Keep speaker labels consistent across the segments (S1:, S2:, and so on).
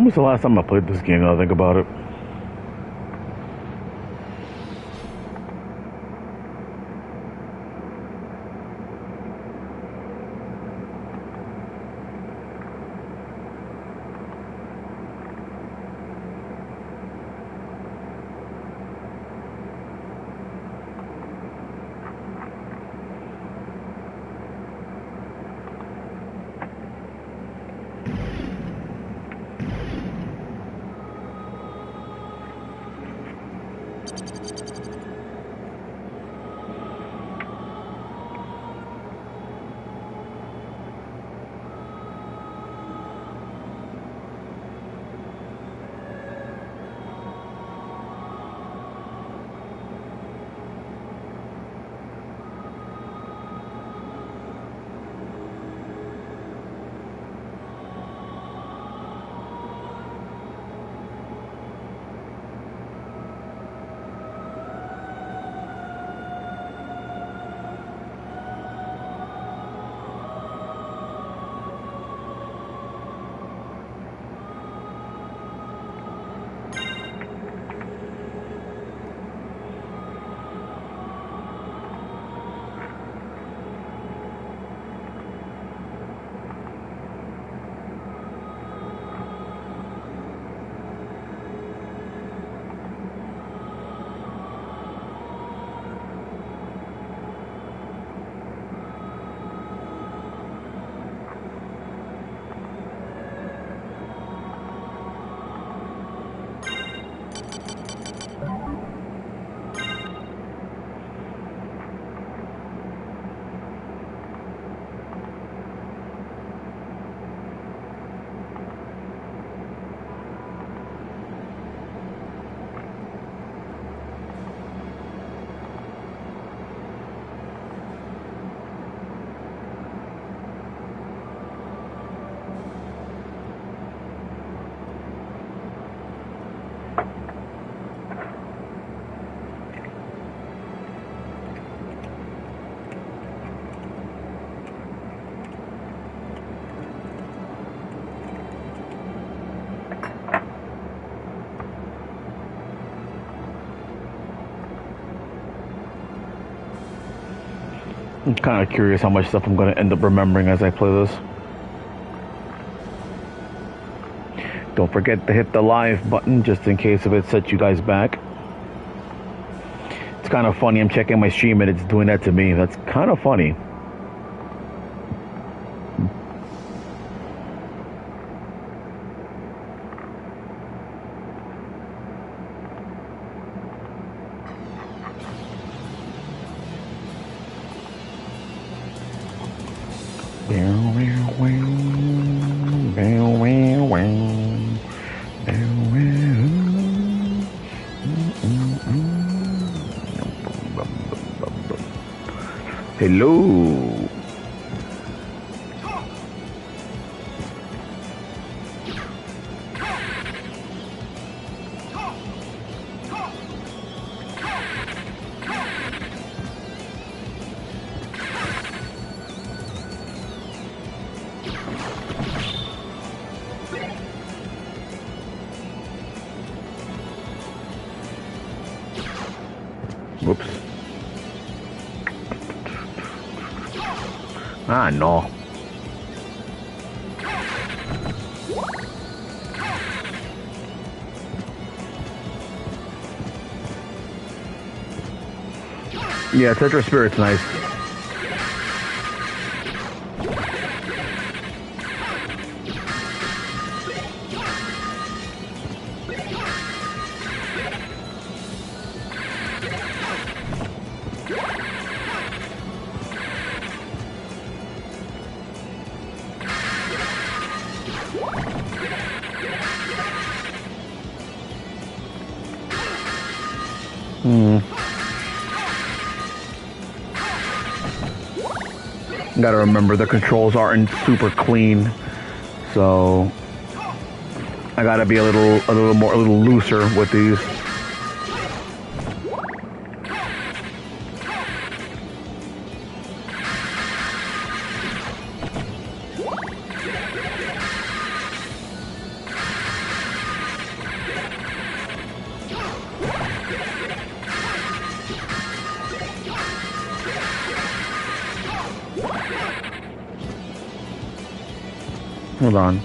S1: was the last time I played this game? Now I think about it. I'm kind of curious how much stuff I'm going to end up remembering as I play this. Don't forget to hit the live button just in case if it sets you guys back. It's kind of funny, I'm checking my stream and it's doing that to me. That's kind of funny. Hello. Whoops. Ah, no. Yeah, Tetra Spirit's nice. Gotta remember the controls aren't super clean, so I gotta be a little looser with these. Hold on.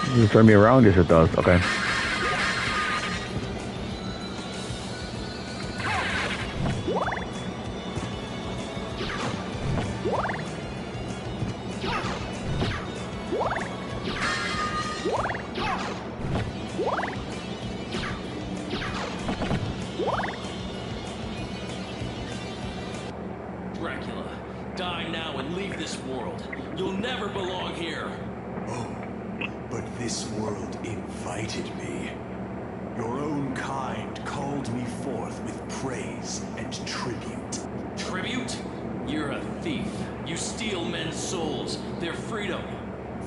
S1: Does it turn me around? Yes, it does. Okay.
S2: Dracula, die now and leave this world. You'll never belong here.
S3: Oh, but this world invited me. Your own kind called me forth with praise and tribute.
S2: Tribute? You're a thief. You steal men's souls, their freedom.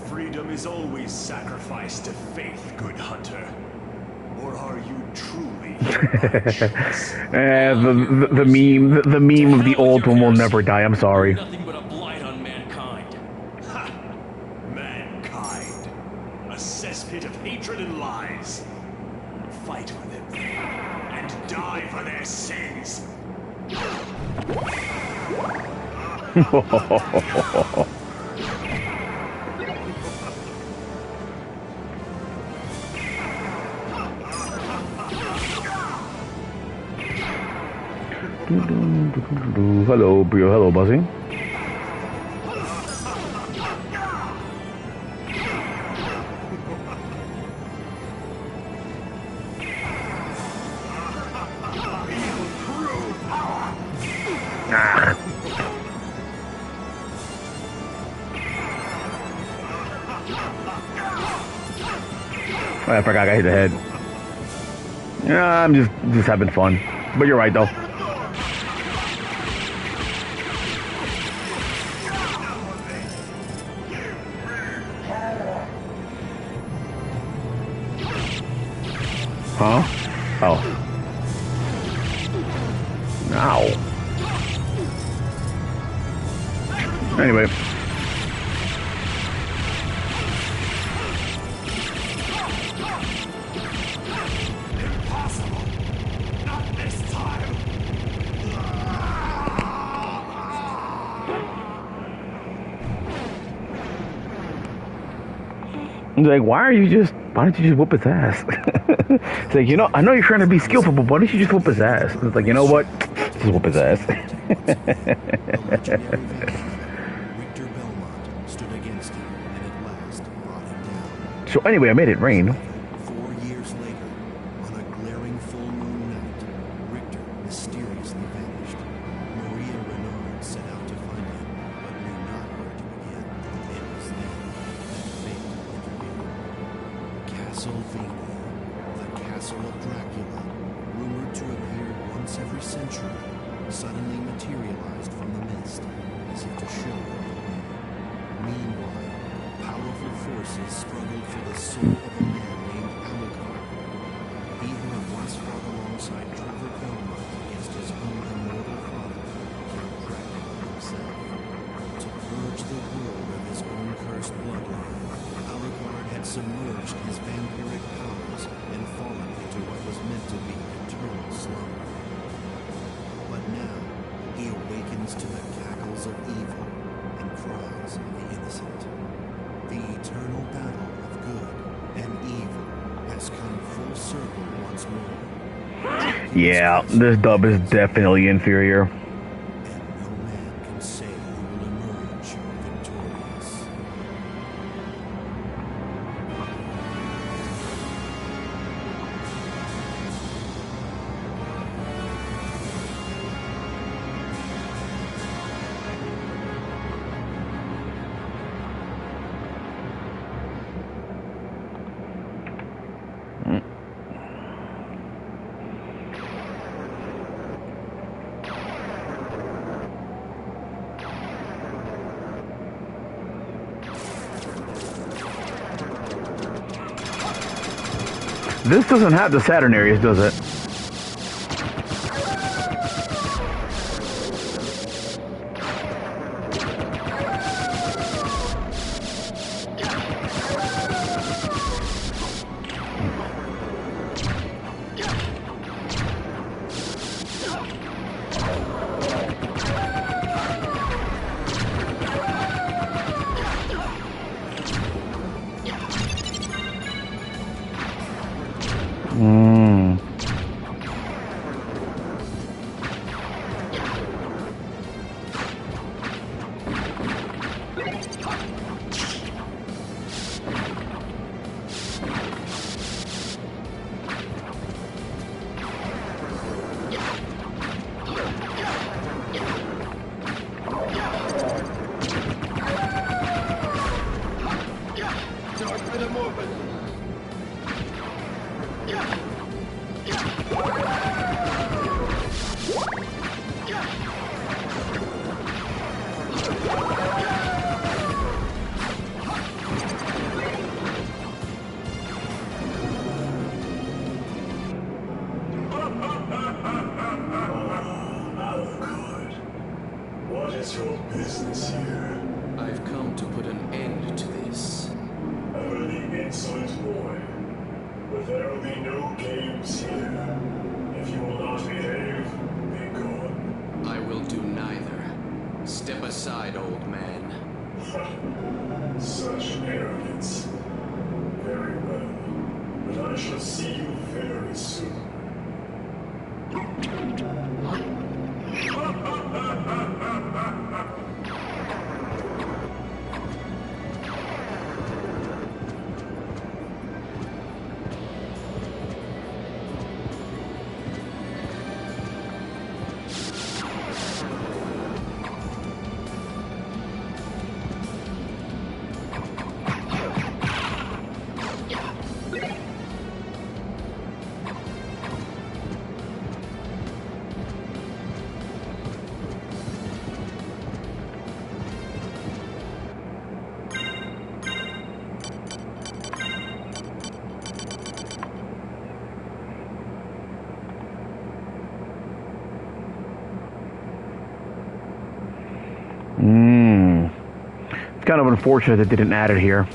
S3: Freedom is always sacrificed to faith, good hunter. Or are you truly
S1: the meme of the old one will never die. I'm sorry.
S2: Nothing but a blight on mankind.
S3: Ha! Mankind. A cesspit of hatred and lies. Fight for them and die for their sins.
S1: Hello, Brio. Hello, Buzzy. Ah. Oh, I forgot I hit the head. Yeah, I'm just having fun. But you're right, though. Huh? Oh. Ow. Anyway.
S3: Impossible. Not this time.
S1: Like, why don't you just whoop his ass? It's like, you know, I know you're trying to be skillful, but why don't you just whoop his ass? It's like, you know what? Just whoop his ass. So anyway, I made it rain.
S4: 4 years later, on a glaring full moon night, Richter mysteriously vanished. Maria Renard set out to find him, but knew not where to begin. It was then that fate intervened. Castlevania, the castle of Dracula, rumored to appear once every century, suddenly materialized from the mist, as if to show the way. Meanwhile, powerful forces struggled for the soul of a man named ALUCART. He who had once fought alongside Trevor Belmont against his own immortal father, King Dracula himself. To purge the world of his own cursed bloodline, ALUCART had submerged his vampiric powers and fallen into what was meant to be eternal slumber. But now, he awakens to the cackles of evil and cries of the innocent. The eternal battle of good and evil has come full circle once more.
S1: Yeah, this dub is definitely inferior.
S4: And no man can say who will emerge victorious.
S1: This doesn't have the Saturn areas, does it?
S3: Alucard, what is your business here?
S2: I've come to put an end to this.
S3: Ever the insolent boy. But there will be no games here. If you will not behave, be gone.
S2: I will do neither. Step aside, old man.
S3: Such arrogance. Very well. But I shall see you very soon.
S1: It's kind of unfortunate they didn't add it here.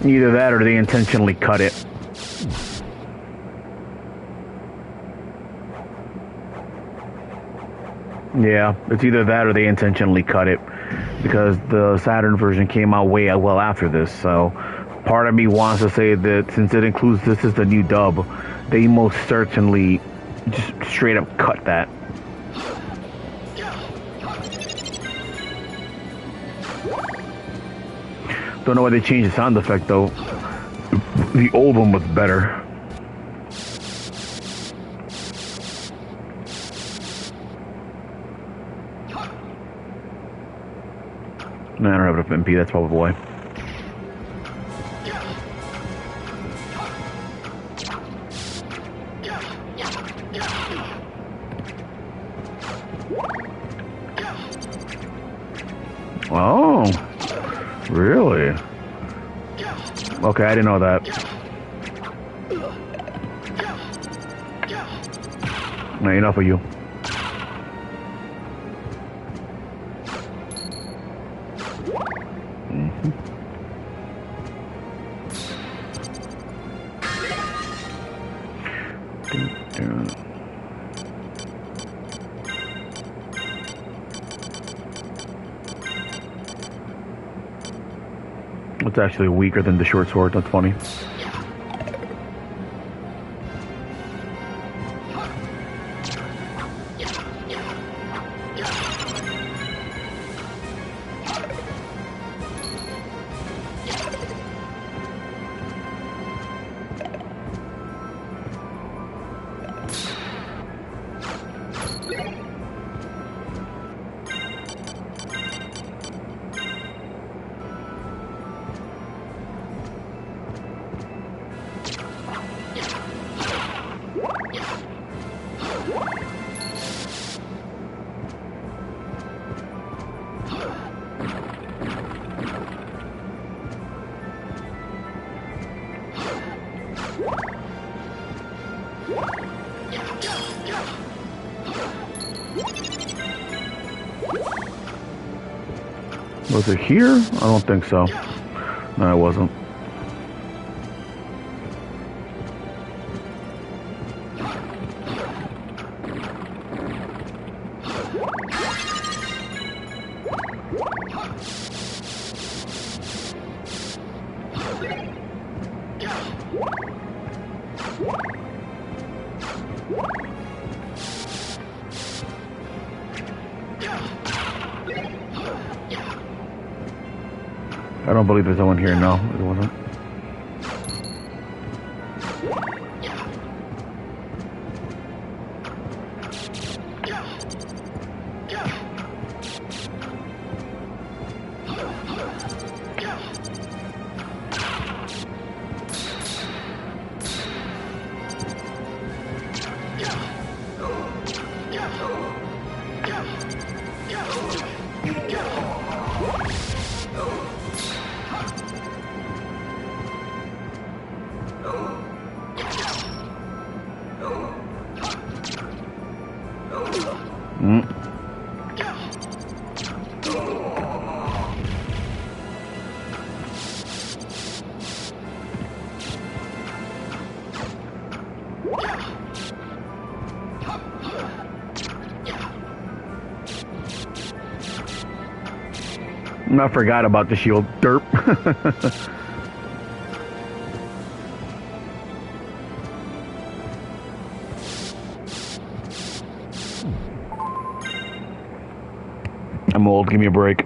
S1: Either that or they intentionally cut it. Yeah, it's either that or they intentionally cut it, because the Saturn version came out way well after this, so part of me wants to say that since it includes this as the new dub, they most certainly just straight up cut that. Don't know why they changed the sound effect though. The old one was better. No, I don't have enough MP, that's probably why. Oh, really? Okay, I didn't know that. No, enough of you. It's actually weaker than the short sword. That's funny. Was it here? I don't think so. No, it wasn't. I don't believe there's someone here. No, there wasn't. I forgot about the shield. Derp. I'm old. Give me a break.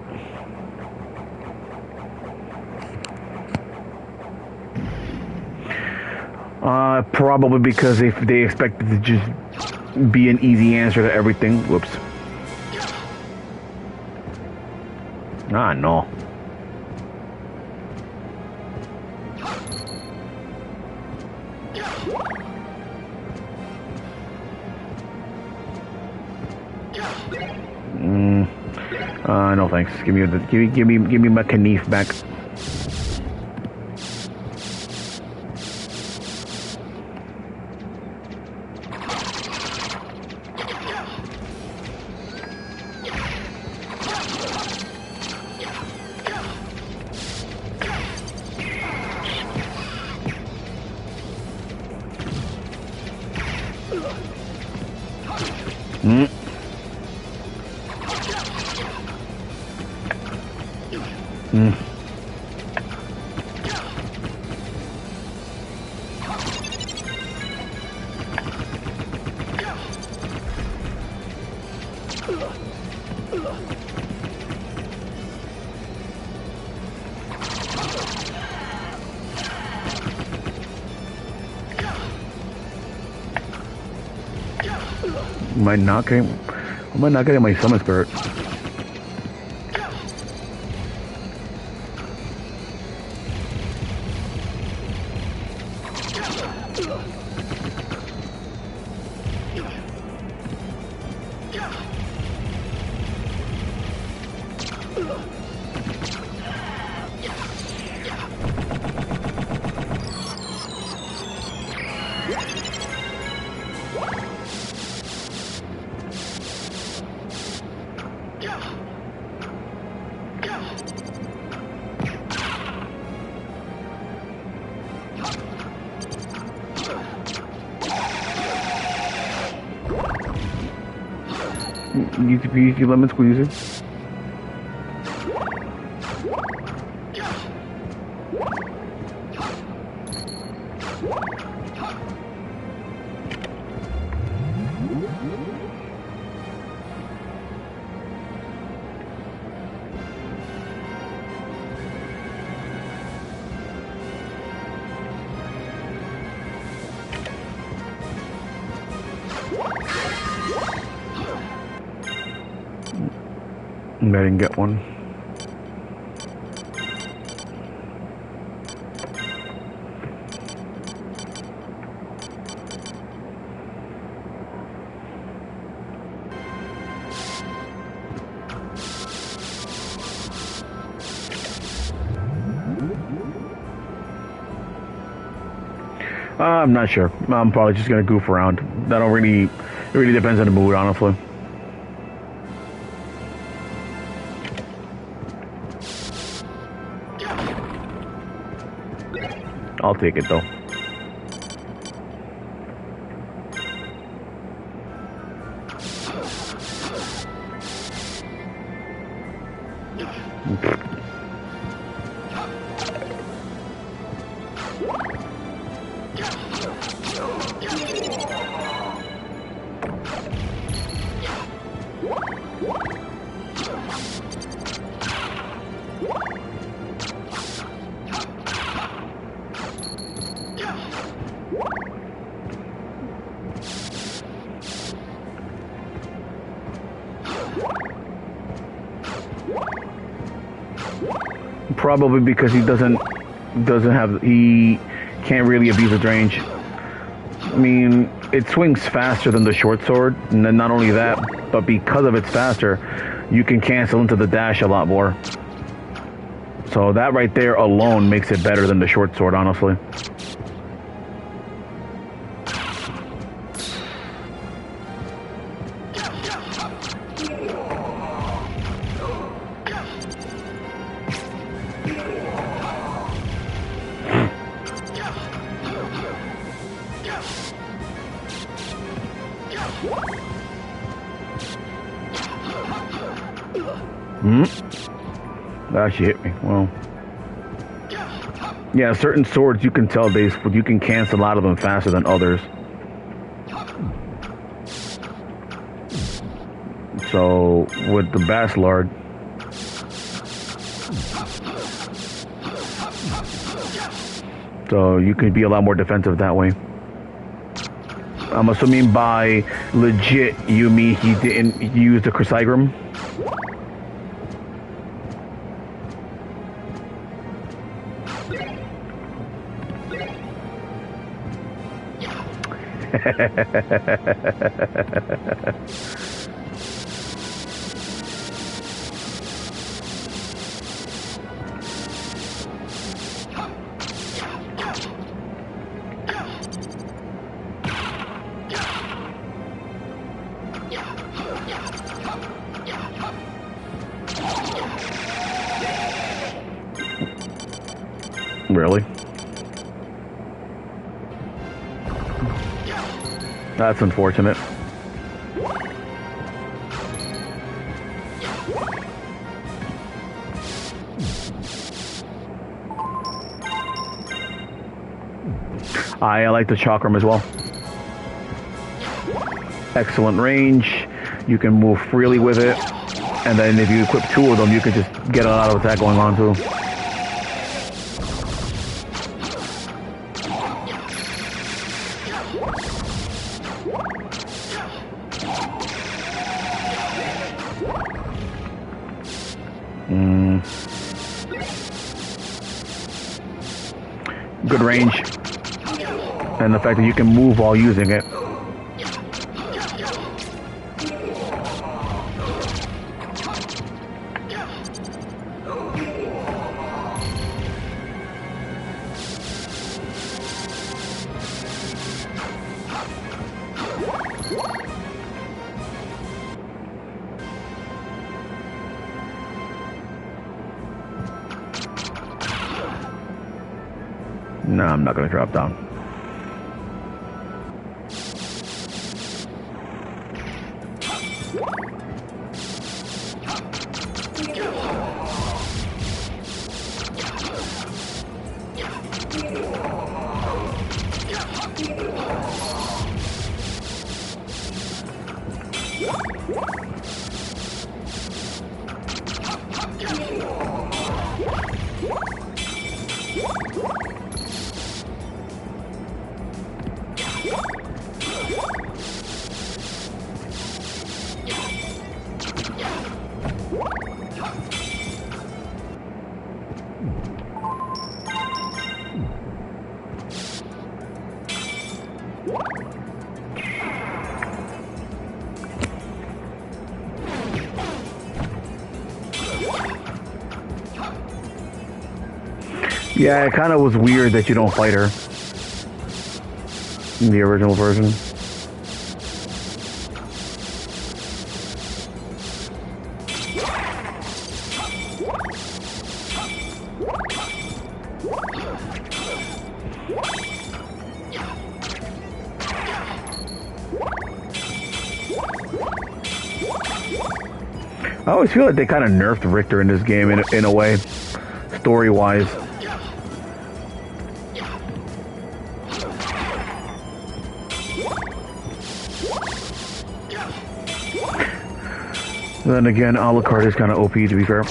S1: Probably because if they expect it to just be an easy answer to everything. Whoops. Ah, no. No thanks. Give me my Knife back. Am I not getting my summon spirit? You lemon squeeze it. I didn't get one. I'm not sure. I'm probably just gonna goof around. It really depends on the mood, honestly. I'll take it though. Probably because he he can't really abuse its range. I mean, it swings faster than the short sword, and then not only that, but because of it's faster, you can cancel into the dash a lot more. So that right there alone makes it better than the short sword, honestly. That actually hit me. Well, yeah, certain swords you can tell you can cancel out of them faster than others. So with the Bastard, so you can be a lot more defensive that way. I'm assuming by legit you mean he didn't use the Chrysagram. Really? That's unfortunate. I like the chakram as well. Excellent range. You can move freely with it. And then if you equip two of them, you can just get a lot of attack going on too. Good range. And the fact that you can move while using it. No, I'm not going to drop down. Yeah, it kind of was weird that you don't fight her in the original version. I always feel like they kind of nerfed Richter in this game in a way, story-wise. Then again, ALUCART is kind of OP, to be fair.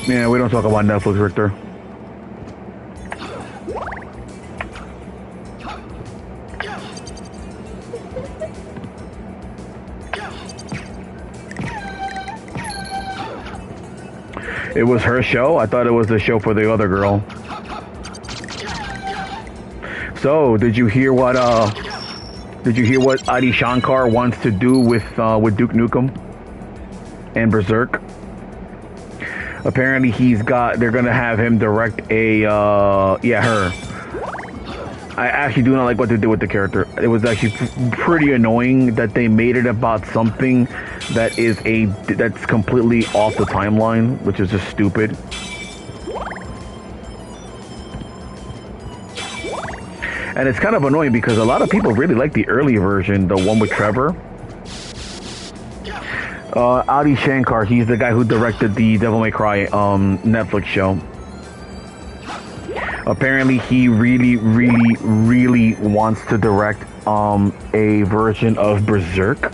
S1: Yeah, we don't talk about Netflix, Richter. It was her show? I thought it was the show for the other girl. So, did you hear what Adi Shankar wants to do with Duke Nukem and Berserk? Apparently they're gonna have him direct her. I actually do not like what they did with the character. It was actually pretty annoying that they made it about something that's completely off the timeline, which is just stupid. And it's kind of annoying because a lot of people really like the early version, the one with Trevor. Adi Shankar, he's the guy who directed the Devil May Cry Netflix show. Apparently, he really wants to direct a version of Berserk.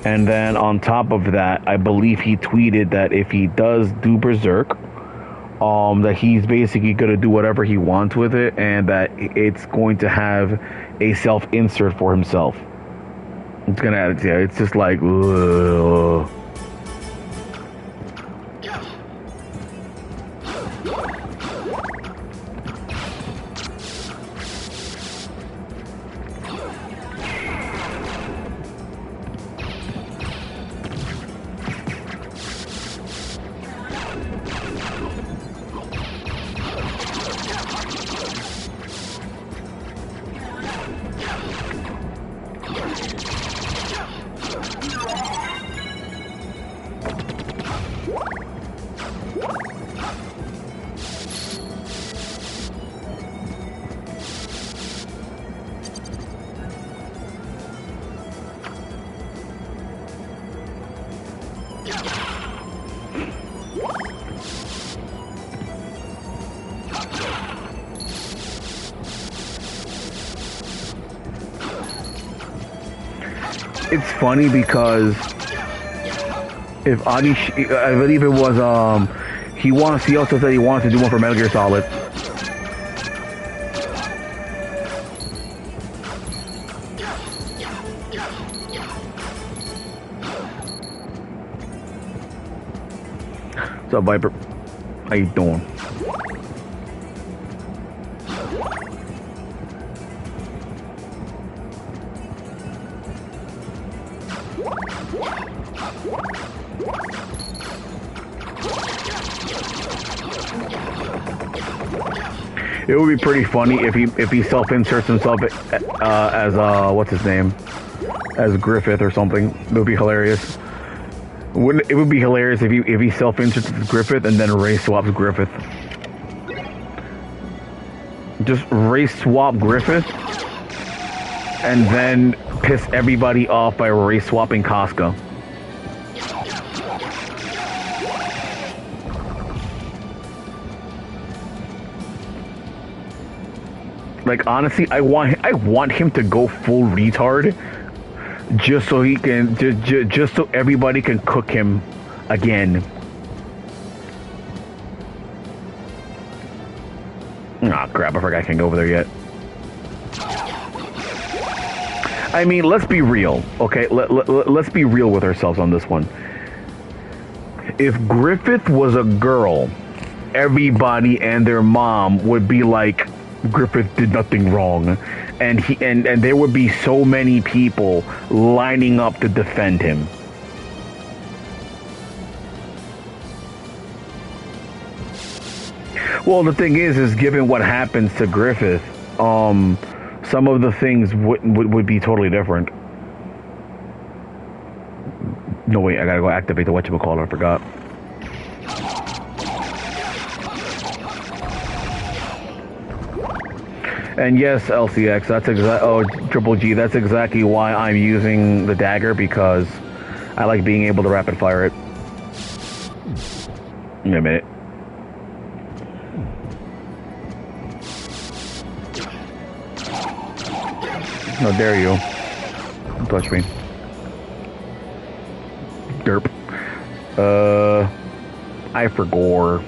S1: And then on top of that, I believe he tweeted that if he does do Berserk, that he's basically going to do whatever he wants with it, and that it's going to have a self-insert for himself. It's gonna add it, yeah, it's just like, ugh. It's funny because if I believe it was he also said he wants to do one for Metal Gear Solid. What's up, Viper? How you doing? It would be pretty funny if he self-inserts himself as what's his name, as Griffith or something. It would be hilarious. It would be hilarious if he self-inserts as Griffith and then race swaps Griffith. Just race swap Griffith and then piss everybody off by race swapping Casca. Like, honestly, I want him to go full retard, just so he can, just so everybody can cook him again. Ah, crap! I forgot I can't go over there yet. I mean, let's be real, okay? Let's be real with ourselves on this one. If Griffith was a girl, everybody and their mom would be like, Griffith did nothing wrong, and there would be so many people lining up to defend him. Well, the thing is given what happens to Griffith, some of the things would be totally different. No, wait, I gotta go activate the whatchamacallit, I forgot. And yes, LCX, Triple G, that's exactly why I'm using the dagger, because I like being able to rapid fire it. Give me a minute. How dare you? Don't touch me. Derp. I forgot.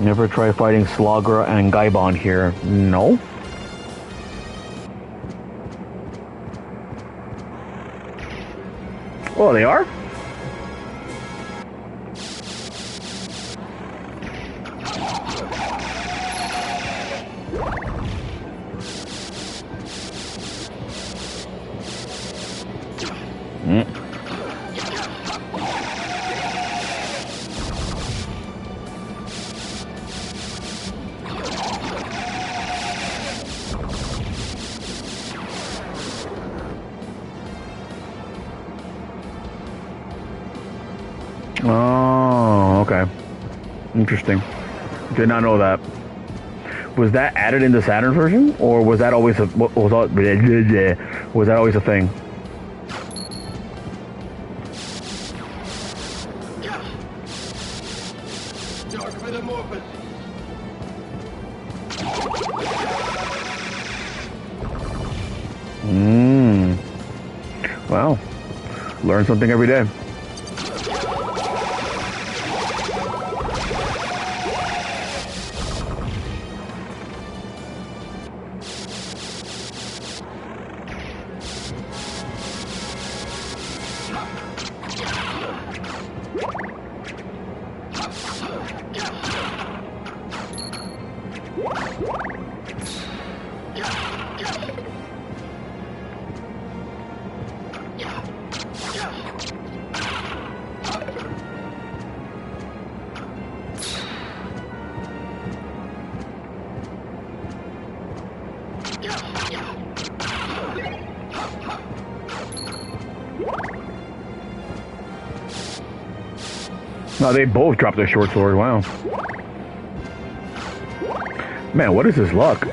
S1: Never try fighting Slogger and Gaibon here. No. Oh, they are? Oh, okay. Interesting. Did not know that. Was that added in the Saturn version, or was that always a was that always a thing? Wow. Learn something every day. No, they both dropped their short sword. Wow. Man, what is his luck?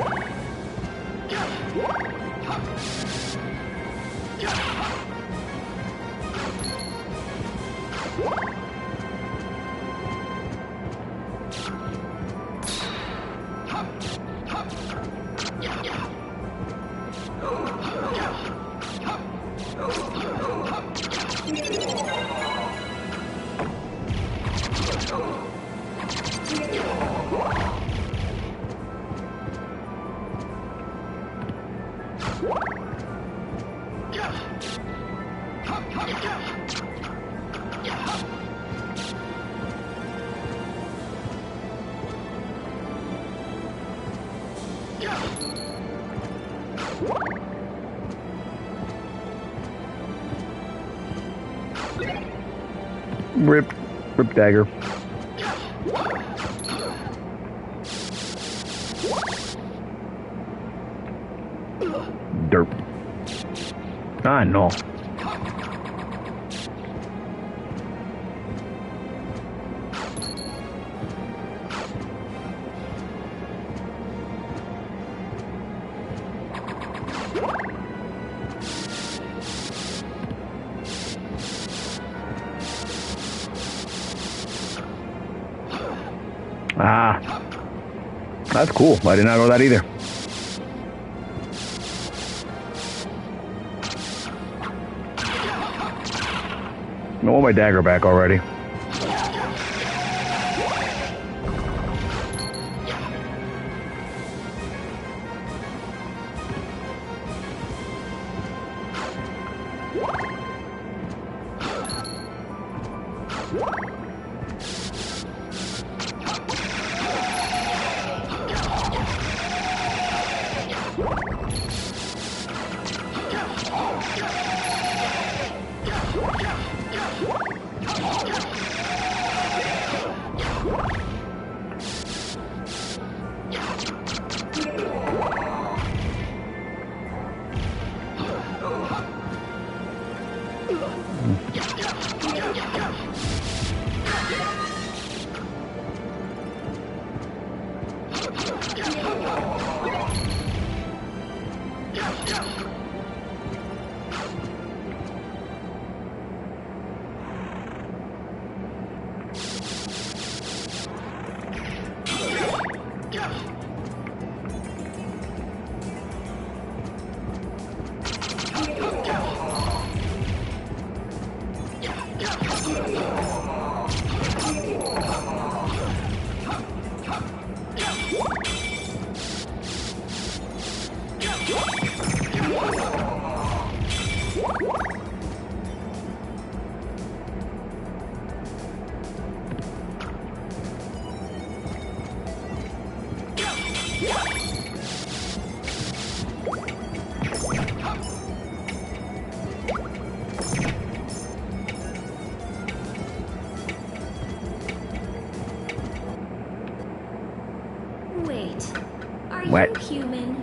S1: Rip dagger. Derp. Ah, no. Ah, that's cool. I did not know that either. I want my dagger back already.
S5: Wait, are
S1: What?
S5: you human?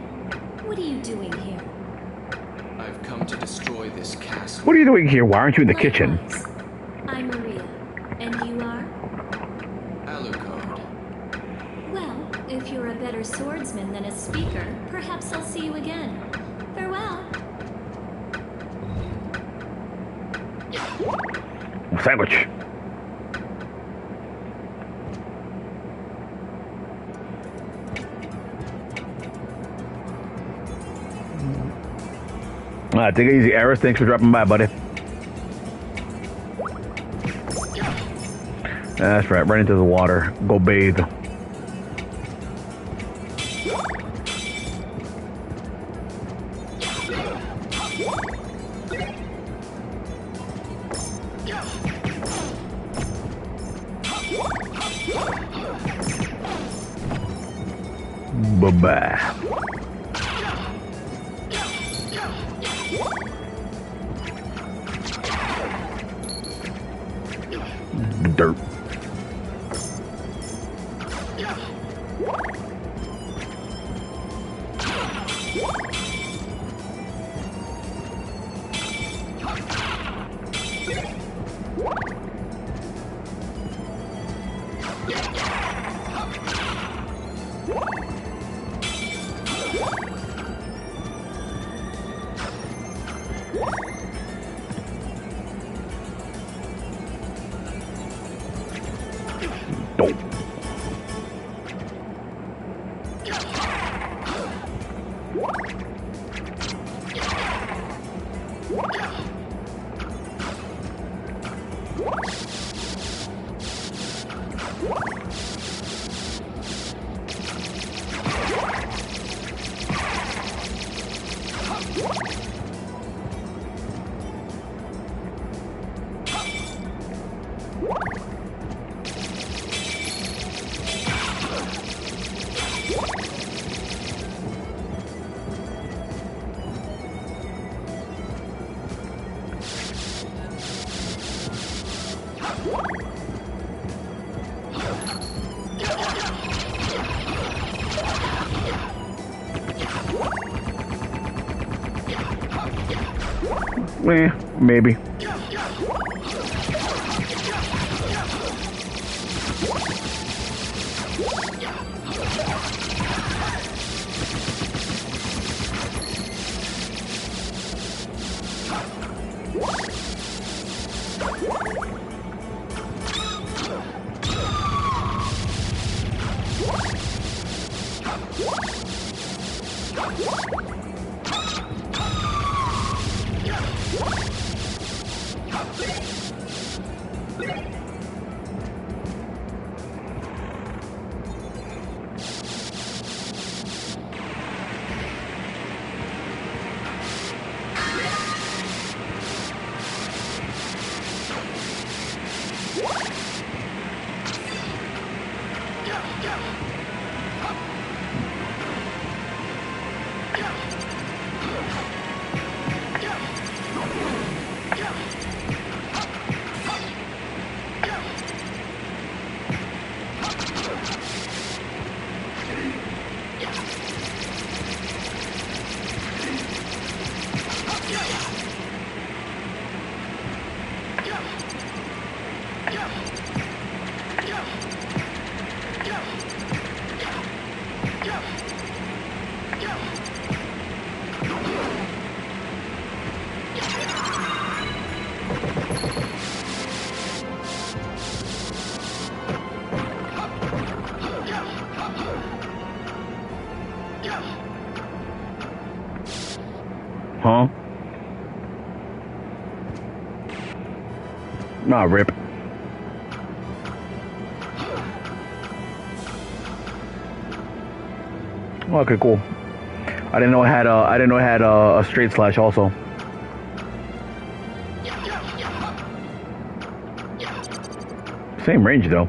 S5: What are you doing here?
S2: I've come to destroy this castle.
S1: What are you doing here? Why aren't you in the kitchen?
S5: Likewise. I'm Maria. And you are?
S2: ALUCART.
S5: Well, if you're a better swordsman than a speaker, perhaps I'll see you again. Farewell.
S1: Sandwich. Take it easy, Eris. Thanks for dropping by, buddy. That's right. Right into the water. Go bathe. Bye-bye. Derp. Dope. Maybe. Nah, rip. Okay, cool. I didn't know it had a straight slash also. Same range though.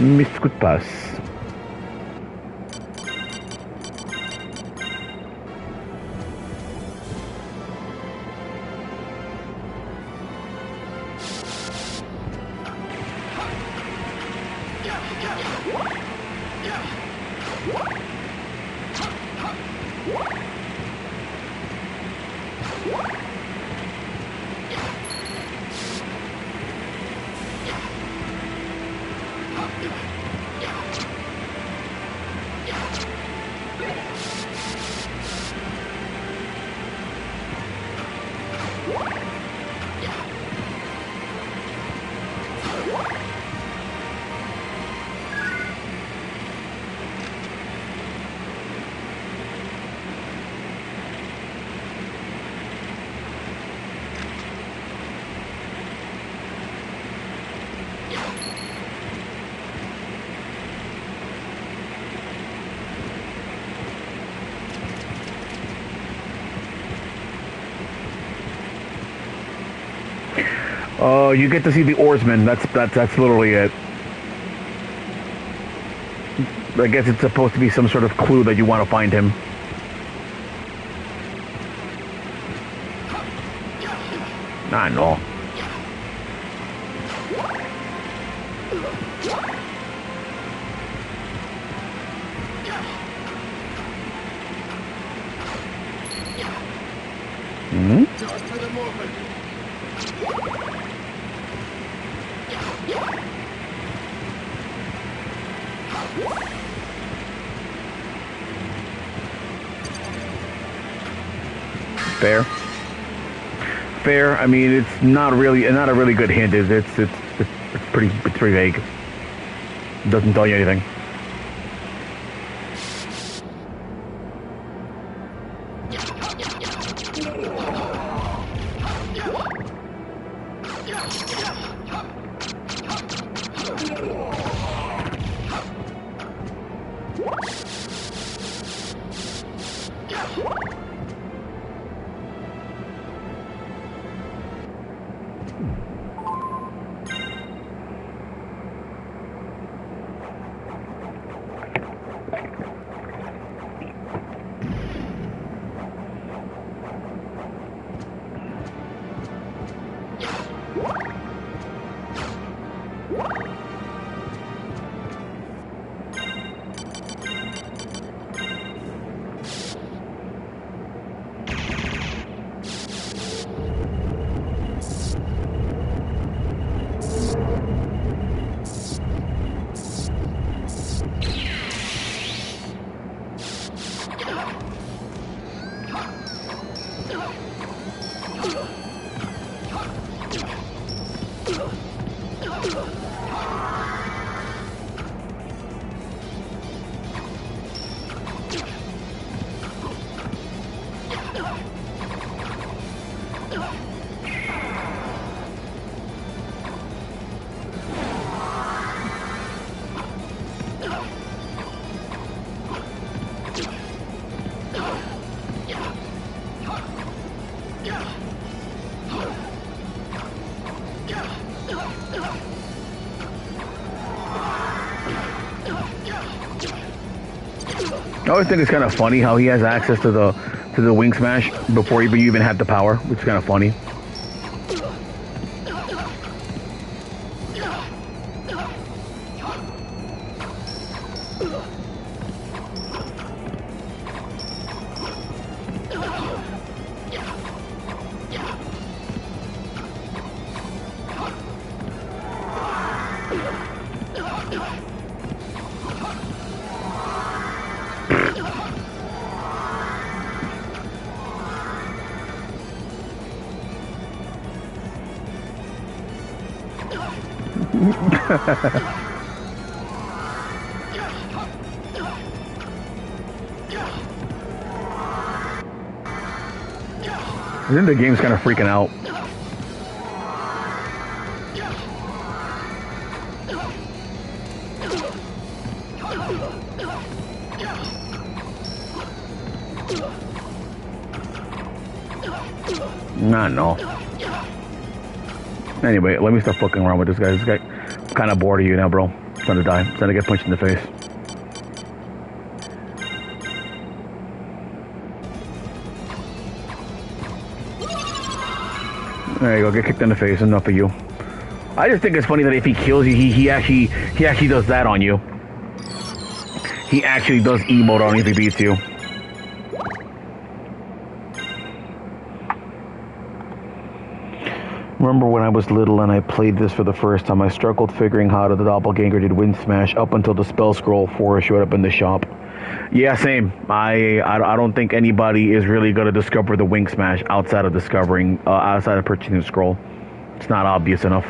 S1: Missed good pass. Oh, you get to see the oarsman. That's literally it. I guess it's supposed to be some sort of clue that you want to find him. I know. Hmm? Fair. Fair. I mean, it's not a really good hint. It's pretty vague. It doesn't tell you anything. I always think it's kind of funny how he has access to the wing smash before you even had the power, which is kind of funny. I think the game's kind of freaking out. Nah, no. Anyway, let me stop fucking around with this guy. This guy, I'm kind of bored of you now, bro. I'm trying to die. I'm trying to get punched in the face. There you go. Get kicked in the face. Enough of you. I just think it's funny that if he kills you, he actually does that on you. He actually does emote on you if he beats you. Remember when I was little and I played this for the first time, I struggled figuring how the doppelganger did wind smash up until the spell scroll for it showed up in the shop. Yeah, same. I don't think anybody is really gonna discover the wing smash outside of purchasing the scroll. It's not obvious enough.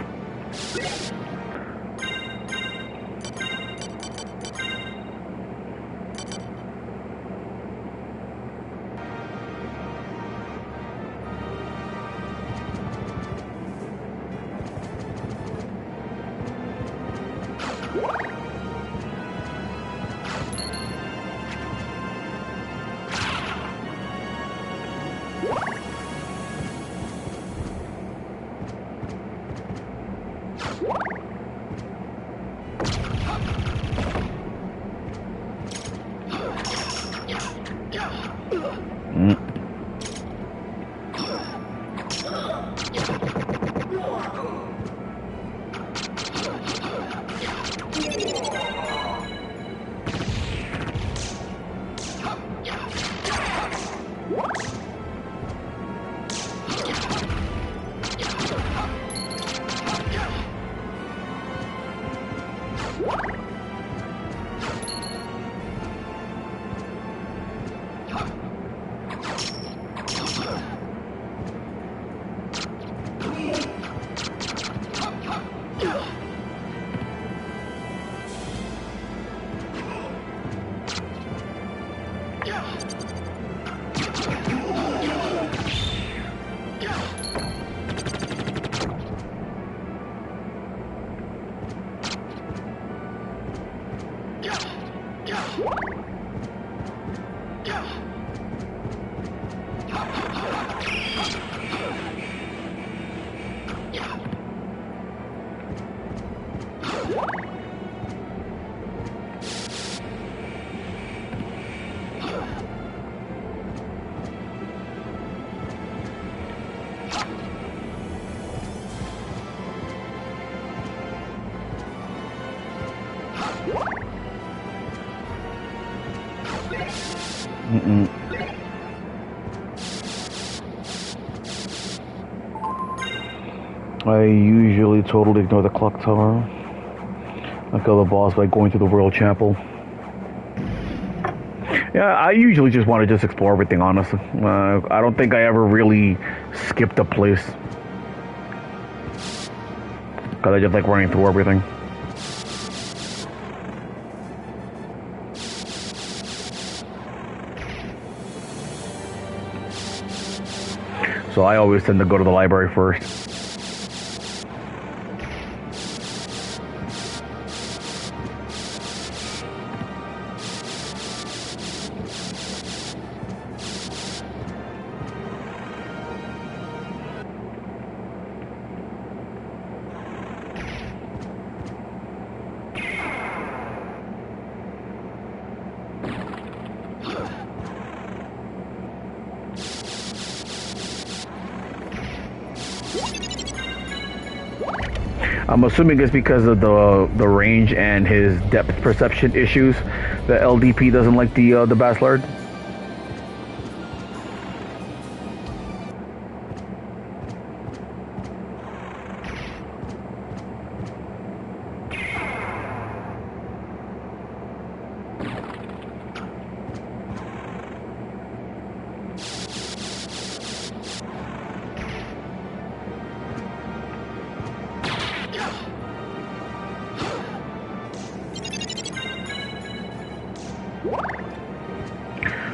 S1: I usually totally ignore the clock tower. I kill the boss by going to the Royal Chapel. Yeah, I usually just want to just explore everything, honestly. I don't think I ever really skipped a place. Because I just like running through everything. So I always tend to go to the library first. I'm assuming it's because of the range and his depth perception issues that LDP doesn't like the Bastard.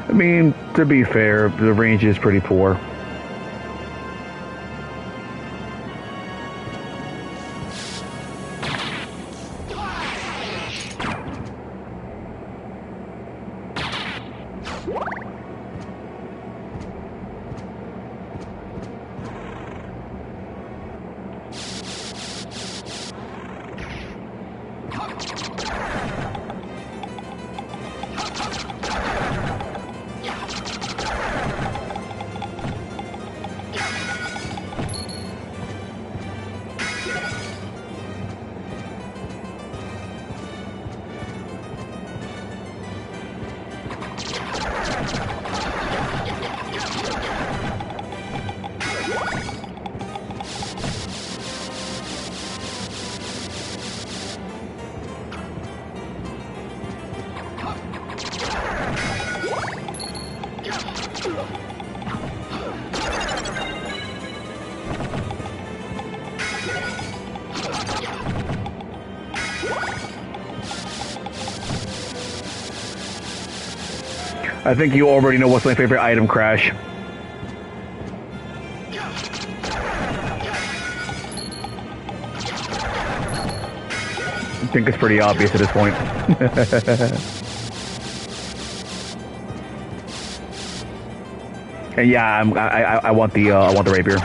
S1: I mean, to be fair, the range is pretty poor. I think you already know what's my favorite item, Crash. I think it's pretty obvious at this point. And yeah, I want the rapier.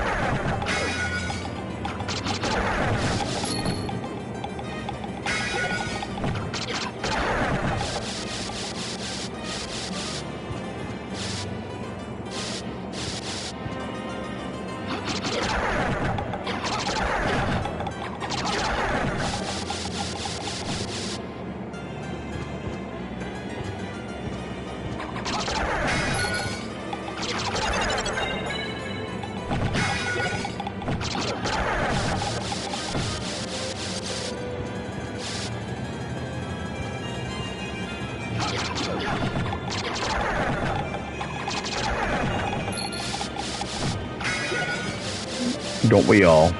S1: Don't we all?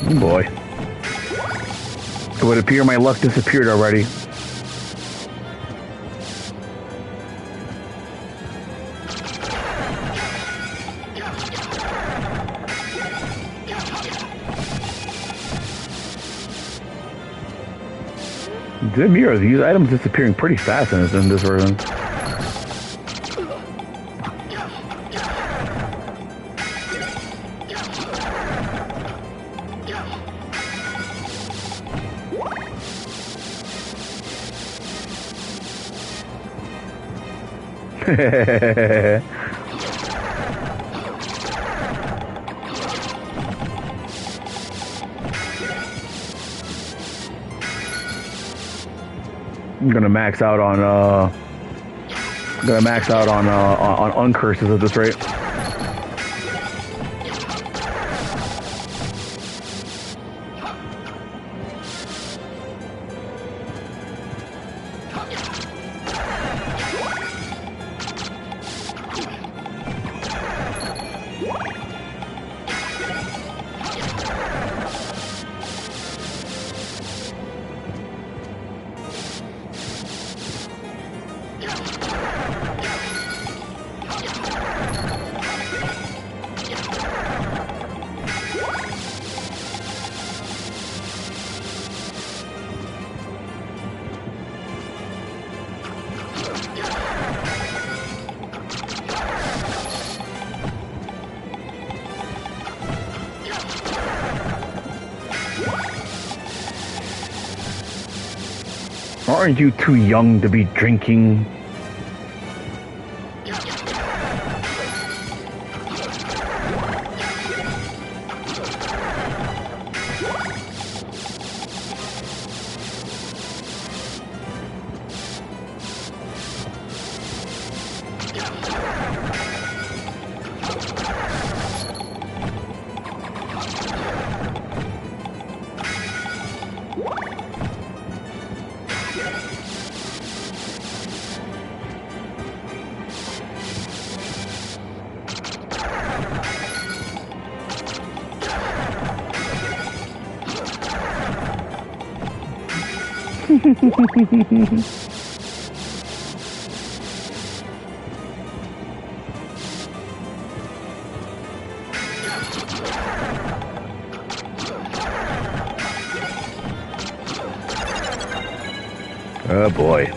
S1: Oh boy. It would appear my luck disappeared already. Demir, these items disappearing pretty fast in this version. I'm gonna max out on uncurses at this rate. Aren't you too young to be drinking? Oh boy.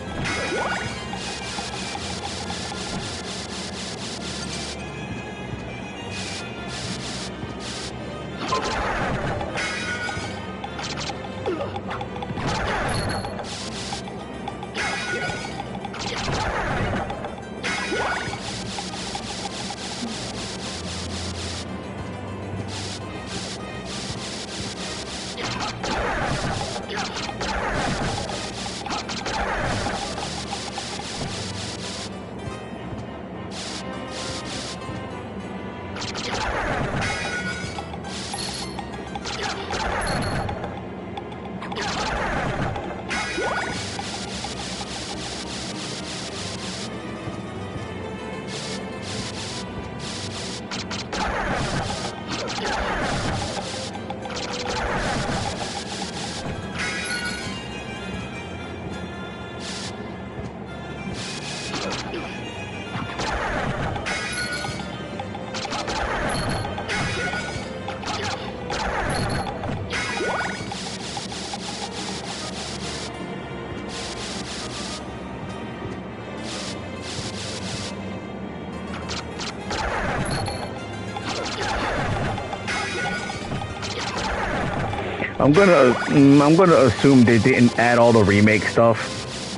S1: I'm gonna assume they didn't add all the remake stuff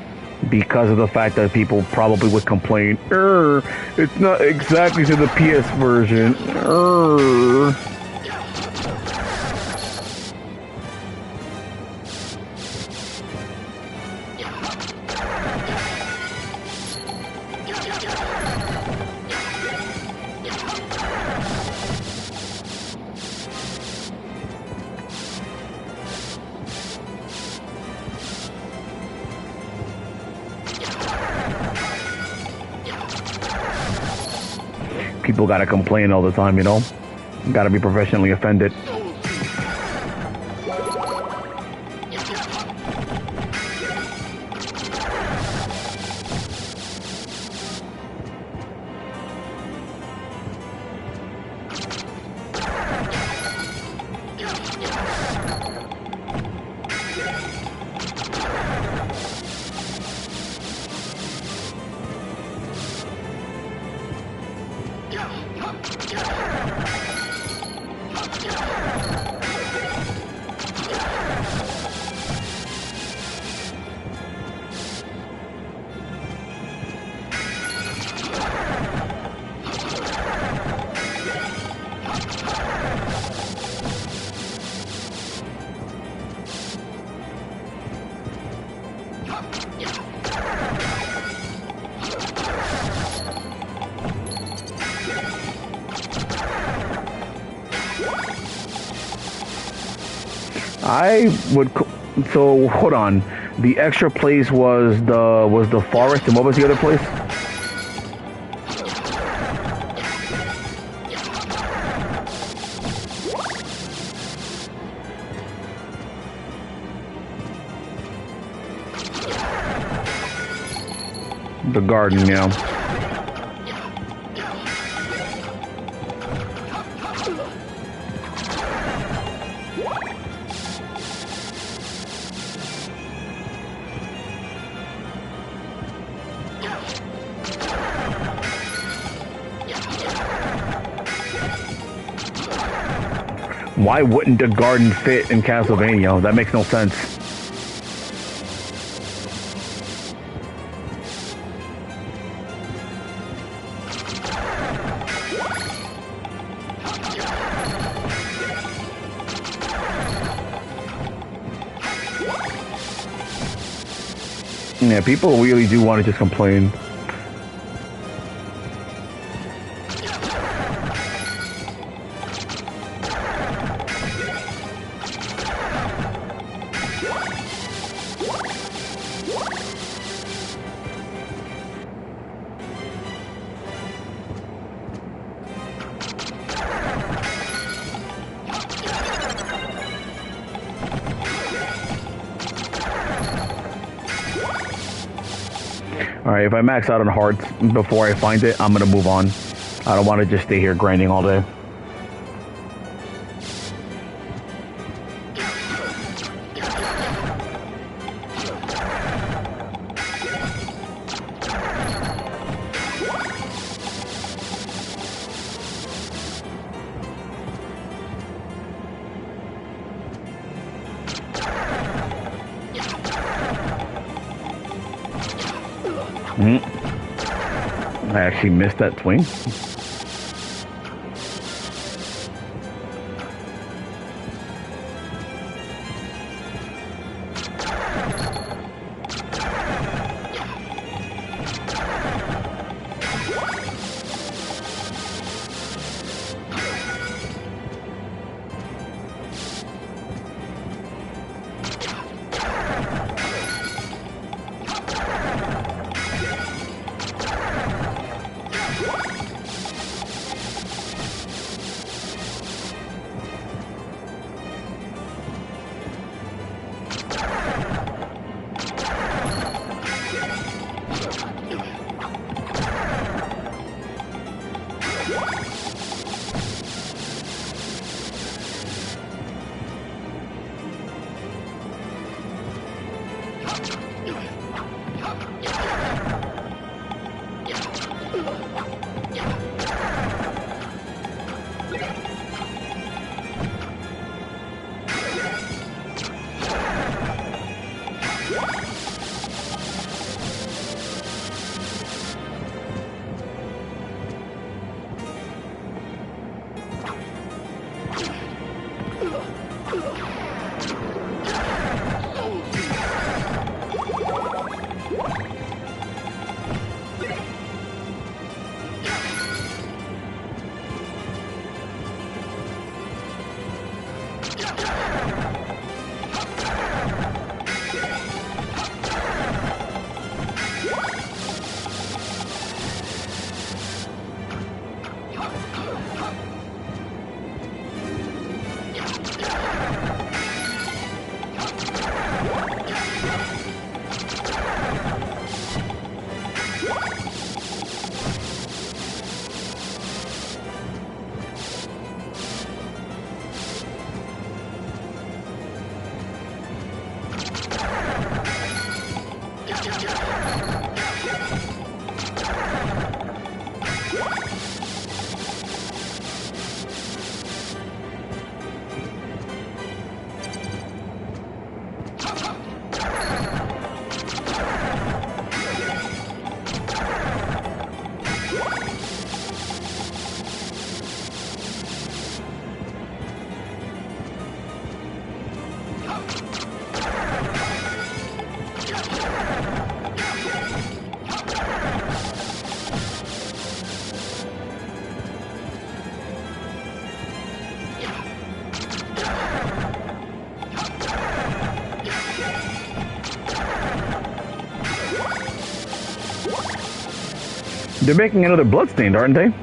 S1: because of the fact that people probably would complain, it's not exactly to the PS version. People gotta complain all the time, you know? Gotta be professionally offended. So hold on. The extra place was the forest, and what was the other place? The garden, yeah. Why wouldn't the garden fit in Castlevania? That makes no sense. Yeah, people really do want to just complain. Alright, if I max out on hearts before I find it, I'm gonna move on. I don't want to just stay here grinding all day. I actually missed that swing. They're making another bloodstained, aren't they?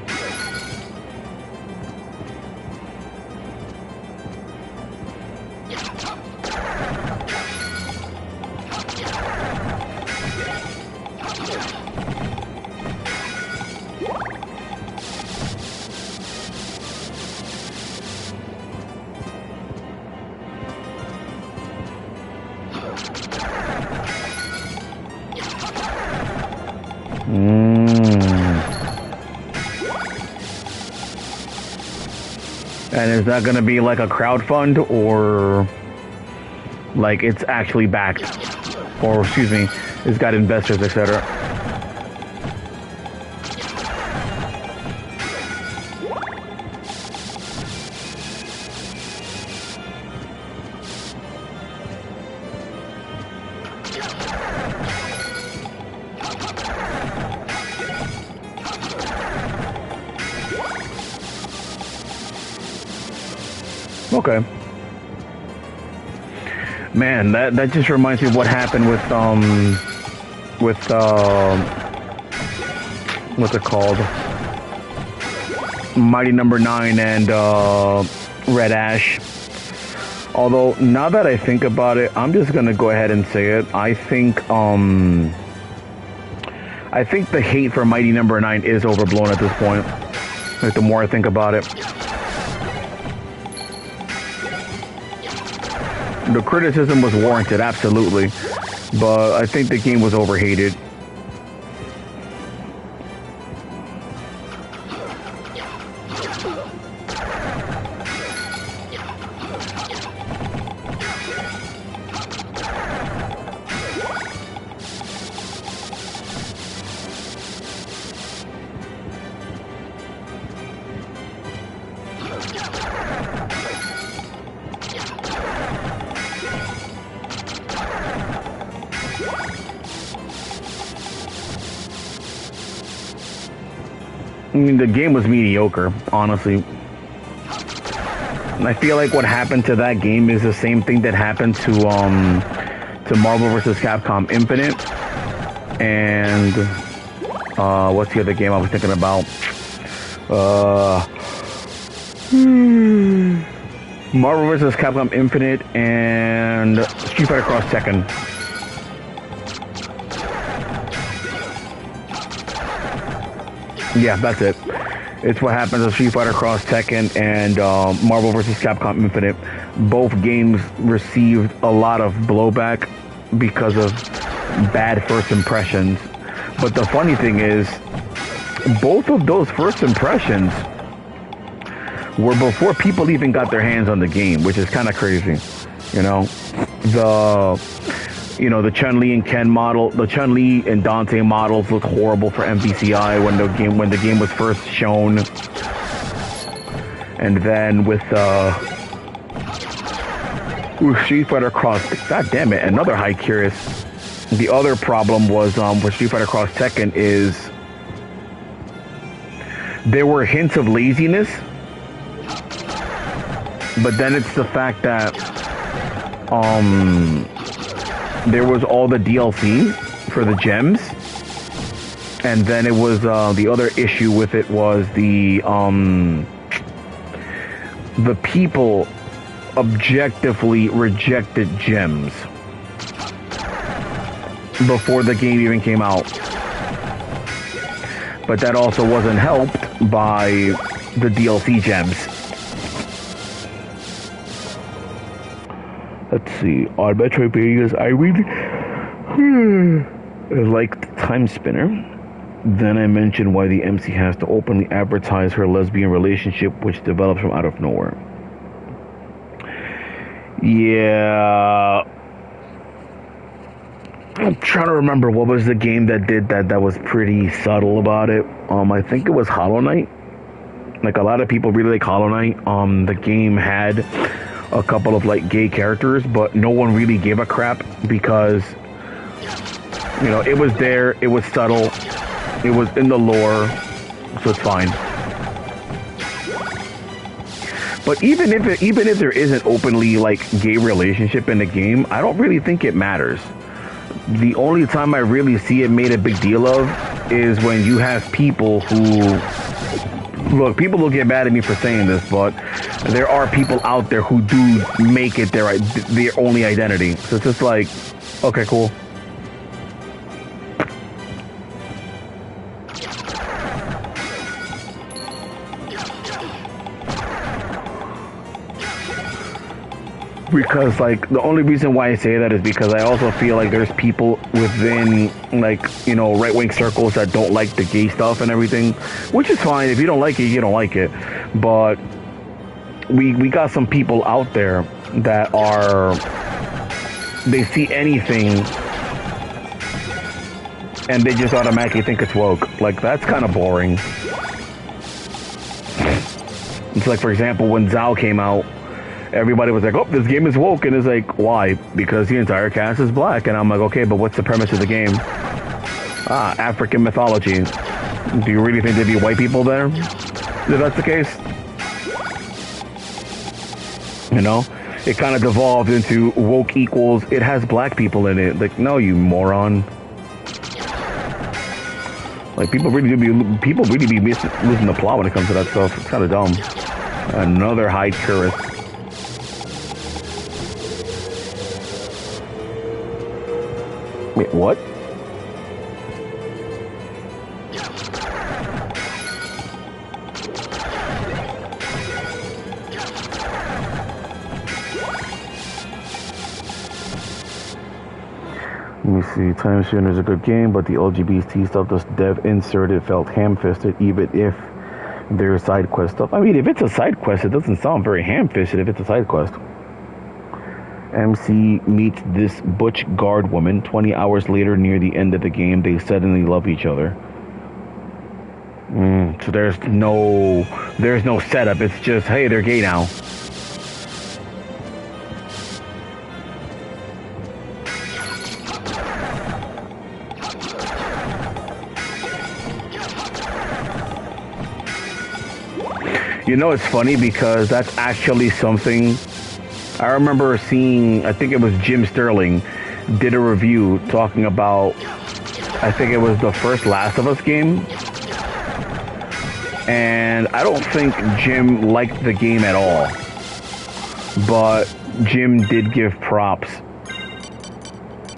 S1: And is that going to be like a crowdfund, or like it's actually backed? Or, excuse me, it's got investors, etc. Okay. Man, that just reminds me of what happened with what's it called? Mighty Number 9 and Red Ash. Although now that I think about it, I'm just gonna go ahead and say it. I think the hate for Mighty Number 9 is overblown at this point. Like, the more I think about it. The criticism was warranted, absolutely. But I think the game was overhated. I mean, the game was mediocre, honestly. And I feel like what happened to that game is the same thing that happened to Marvel vs. Capcom Infinite. And what's the other game I was thinking about? Marvel vs. Capcom Infinite and Street Fighter Cross Tekken. Yeah, that's it. It's what happens to Street Fighter Cross Tekken and Marvel vs. Capcom Infinite. Both games received a lot of blowback because of bad first impressions. But the funny thing is, both of those first impressions were before people even got their hands on the game, which is kind of crazy. You know, the Chun-Li and Ken model, the Chun-Li and Dante models looked horrible for MVCI when the game was first shown. And then with Street Fighter Cross, god damn it, another high curious. The other problem was with Street Fighter Cross Tekken is there were hints of laziness, but then it's the fact that there was all the DLC for the gems, and then it was the other issue with it was the people objectively rejected gems before the game even came out. But that also wasn't helped by the DLC gems. Let's see. On Metroidvanias, I really liked Time Spinner. Then I mentioned why the MC has to openly advertise her lesbian relationship, which develops from out of nowhere. Yeah. I'm trying to remember what was the game that did that was pretty subtle about it. I think it was Hollow Knight. Like, a lot of people really like Hollow Knight. The game had a couple of like gay characters, but no one really gave a crap because, you know, it was there, it was subtle, it was in the lore, so it's fine. But even if there is an openly like gay relationship in the game, I don't really think it matters. The only time I really see it made a big deal of is when you have people who, look, people will get mad at me for saying this, but there are people out there who do make it their only identity. So it's just like, okay, cool. Because, like, the only reason why I say that is because I also feel like there's people within, like, you know, right-wing circles that don't like the gay stuff and everything, which is fine. If you don't like it, you don't like it. But we got some people out there that are, they see anything and they just automatically think it's woke. Like, that's kind of boring. It's like, for example, when Zao came out, everybody was like, oh, this game is woke. And it's like, why? Because the entire cast is black. And I'm like, okay, but what's the premise of the game? African mythology. Do you really think there'd be white people there? If that's the case? You know, it kind of devolved into woke equals it has black people in it. Like, no, you moron. Like, people really be losing the plot when it comes to that stuff. It's kind of dumb. Another high tourist. Wait, what? Let me see. Time Shooter is a good game, but the LGBT stuff the dev inserted felt ham-fisted, even if there's side quest stuff. I mean, if it's a side quest, it doesn't sound very ham-fisted if it's a side quest. MC meets this butch guard woman. 20 hours later, near the end of the game, they suddenly love each other. So there's no setup. It's just, hey, they're gay now. You know, it's funny because that's actually something I remember seeing. I think it was Jim Sterling did a review talking about, I think it was the first Last of Us game. And I don't think Jim liked the game at all. But Jim did give props.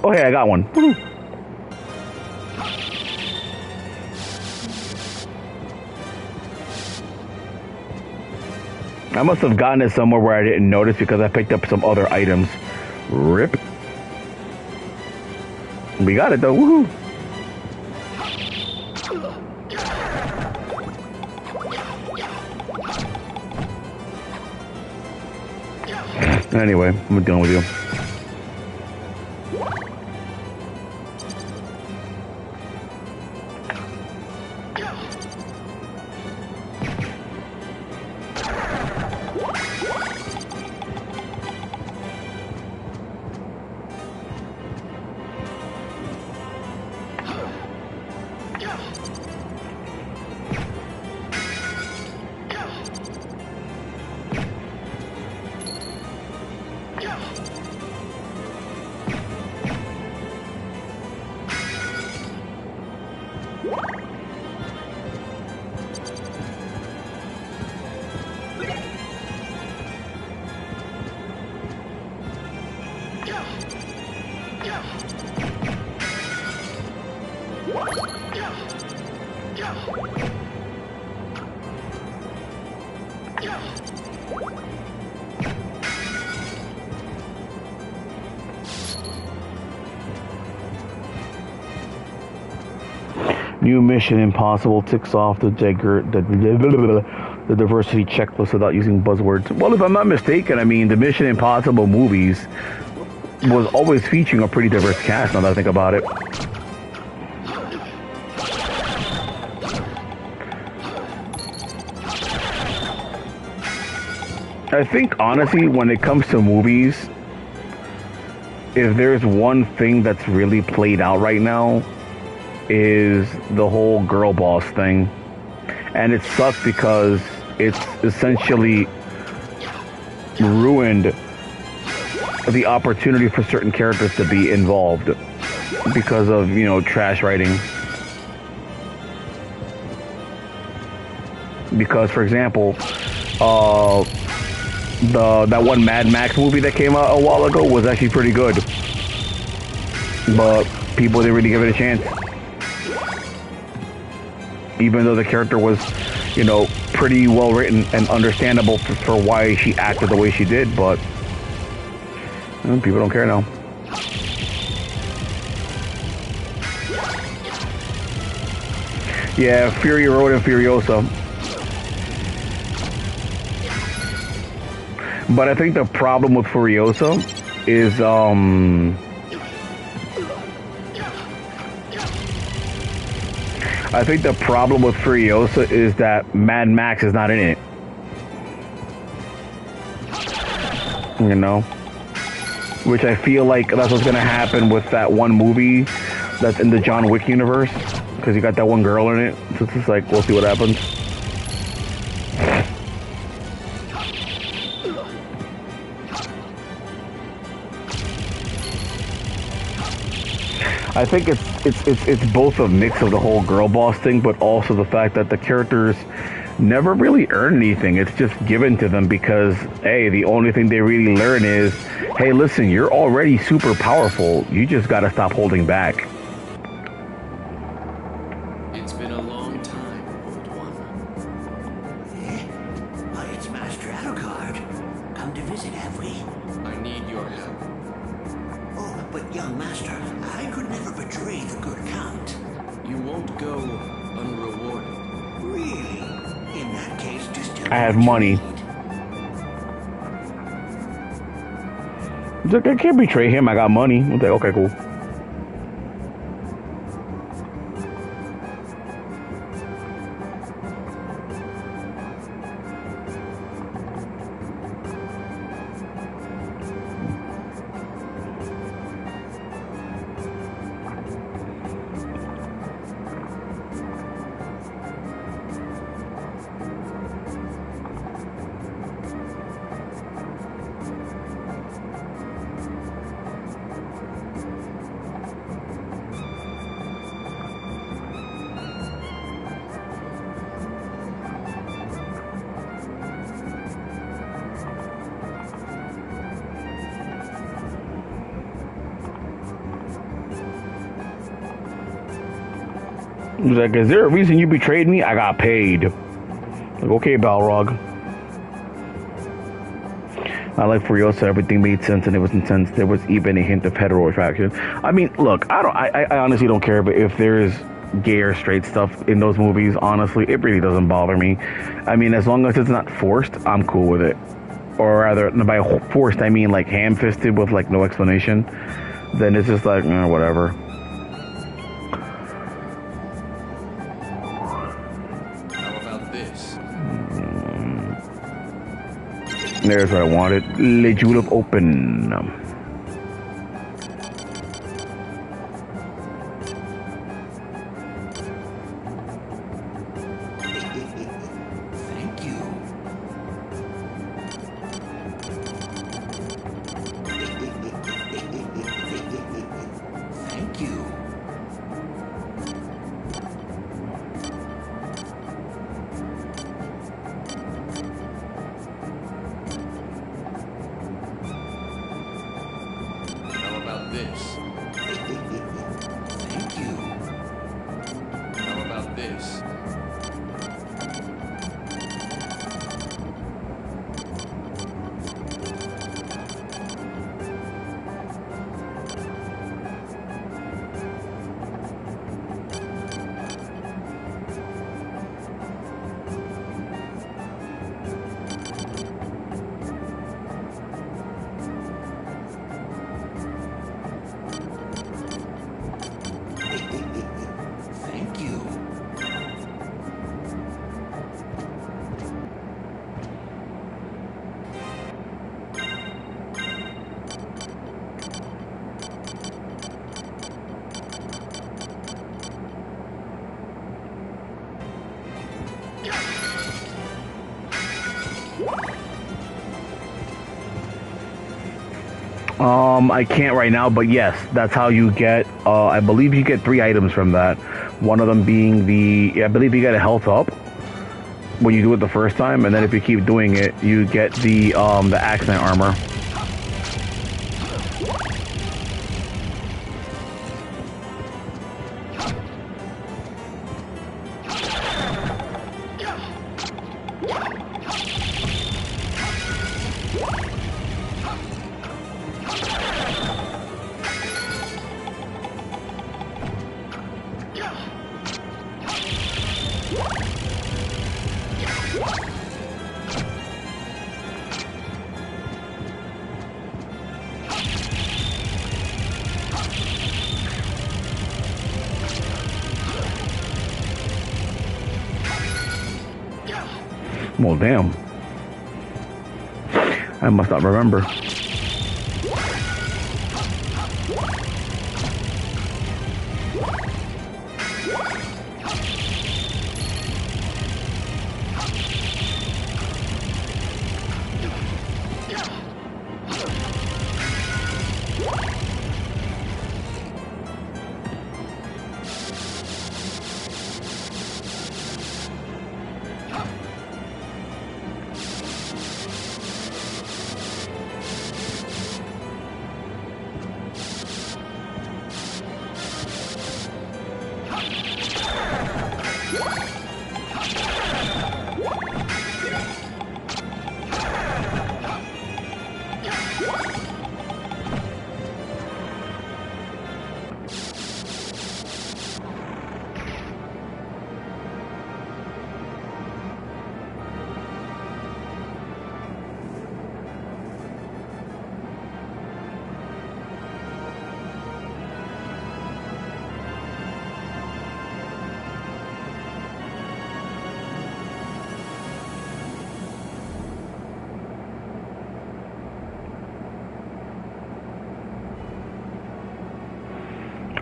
S1: Oh, hey, I got one. Woo. I must have gotten it somewhere where I didn't notice because I picked up some other items. Rip. We got it though. Woohoo. Anyway, I'm done with you. New Mission Impossible ticks off the diversity checklist without using buzzwords. Well, if I'm not mistaken, I mean, the Mission Impossible movies was always featuring a pretty diverse cast, now that I think about it. I think, honestly, when it comes to movies, if there's one thing that's really played out right now, is the whole girl boss thing. And it sucks because it's essentially ruined the opportunity for certain characters to be involved because of, you know, trash writing. Because, for example, that one Mad Max movie that came out a while ago was actually pretty good, but people didn't really give it a chance. Even though the character was, you know, pretty well written and understandable for why she acted the way she did, but people don't care now. Yeah, Fury Road and Furiosa. But I think the problem with Furiosa is, I think the problem with Furiosa is that Mad Max is not in it. You know? Which I feel like that's what's gonna happen with that one movie that's in the John Wick universe. Because you got that one girl in it. So it's just like, we'll see what happens. I think it's both a mix of the whole girl boss thing, but also the fact that the characters never really earn anything. It's just given to them because, hey, the only thing they really learn is, hey, listen, you're already super powerful. You just gotta stop holding back.
S2: It's been a long time, old one.
S6: Why, it's Master ALUCART. Come to visit, have we?
S2: I need your help.
S6: Oh, but young Master, I could never betray the good Count.
S2: You won't go unrewarded.
S6: Really? In that case, just tell
S1: I have
S6: me what
S1: money.
S6: you need.
S1: He's like, I can't betray him. I got money. I'm like, okay, cool. He's like, is there a reason you betrayed me? I got paid. Like, okay, Balrog. I like Furiosa, everything made sense and it was intense. There was even a hint of hetero attraction. I mean, look, I honestly don't care, but if there's gay or straight stuff in those movies, honestly, it really doesn't bother me. I mean, as long as it's not forced, I'm cool with it. Or rather, by forced, I mean like ham-fisted with like no explanation. Then it's just like, whatever. There's what I wanted. Le Julep open.
S6: Thank you. Thank you.
S2: This.
S6: Thank you.
S2: How about this?
S6: Thank you.
S1: I can't right now, but yes, that's how you get, I believe you get 3 items from that. One of them being I believe you get a health up when you do it the first time, and then if you keep doing it, you get the accent armor. Well, damn. I must not remember.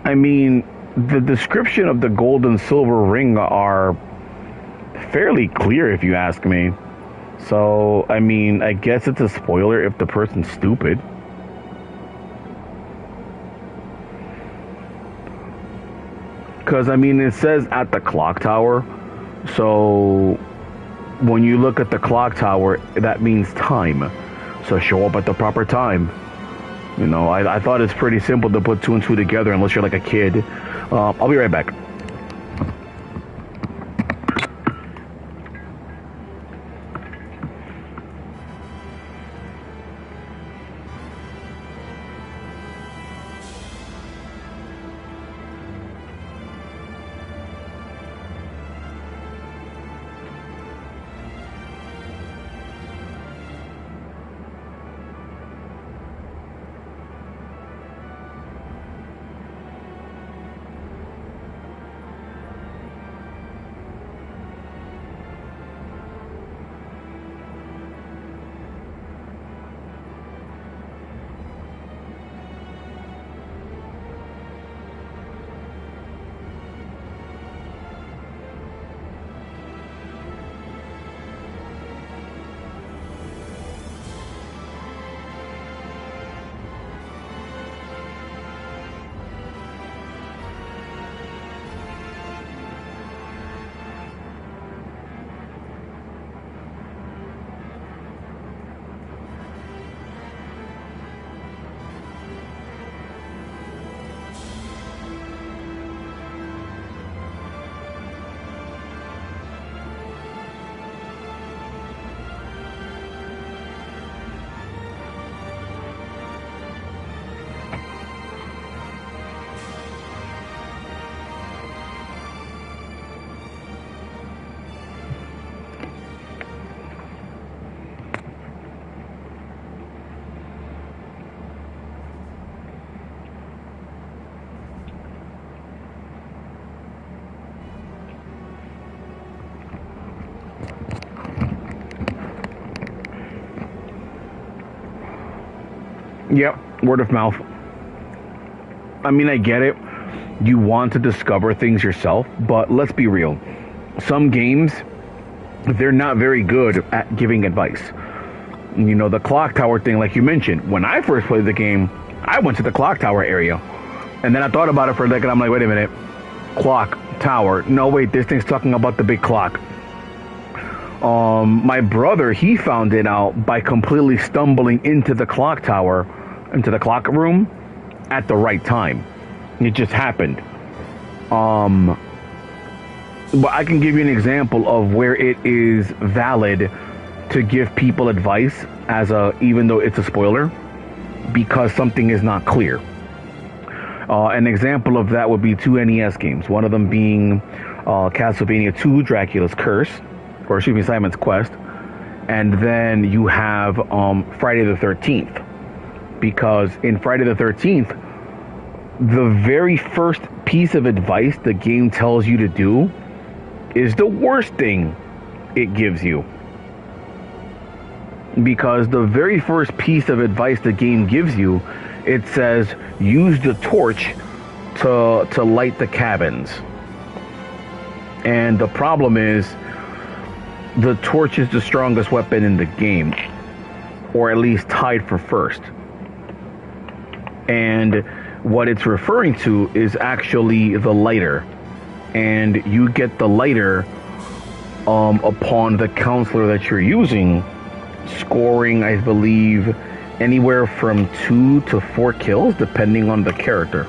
S1: I mean, the description of the gold and silver ring are fairly clear, if you ask me. So, I mean, I guess it's a spoiler if the person's stupid. Because, I mean, it says at the clock tower. So, when you look at the clock tower, that means time. So, show up at the proper time. You know, I thought it's pretty simple to put two and two together unless you're like a kid. I'll be right back. Yep, word of mouth. I mean, I get it. You want to discover things yourself, but let's be real. Some games, they're not very good at giving advice. You know, the clock tower thing, like you mentioned, when I first played the game, I went to the clock tower area. And then I thought about it for a second. I'm like, wait a minute. Clock tower. No, wait, this thing's talking about the big clock. My brother, he found it out by completely stumbling into the clock tower, into the clock room at the right time. It just happened. But I can give you an example of where it is valid to give people advice even though it's a spoiler, because something is not clear. An example of that would be two NES games. One of them being Castlevania 2, Dracula's Curse, or excuse me, Simon's Quest. And then you have Friday the 13th. Because in Friday the 13th, the very first piece of advice the game tells you to do is the worst thing it gives you. Because the very first piece of advice the game gives you, it says, use the torch to light the cabins. And the problem is, the torch is the strongest weapon in the game, or at least tied for first. And what it's referring to is actually the lighter. And you get the lighter upon the counselor that you're using, scoring, I believe, anywhere from 2 to 4 kills, depending on the character.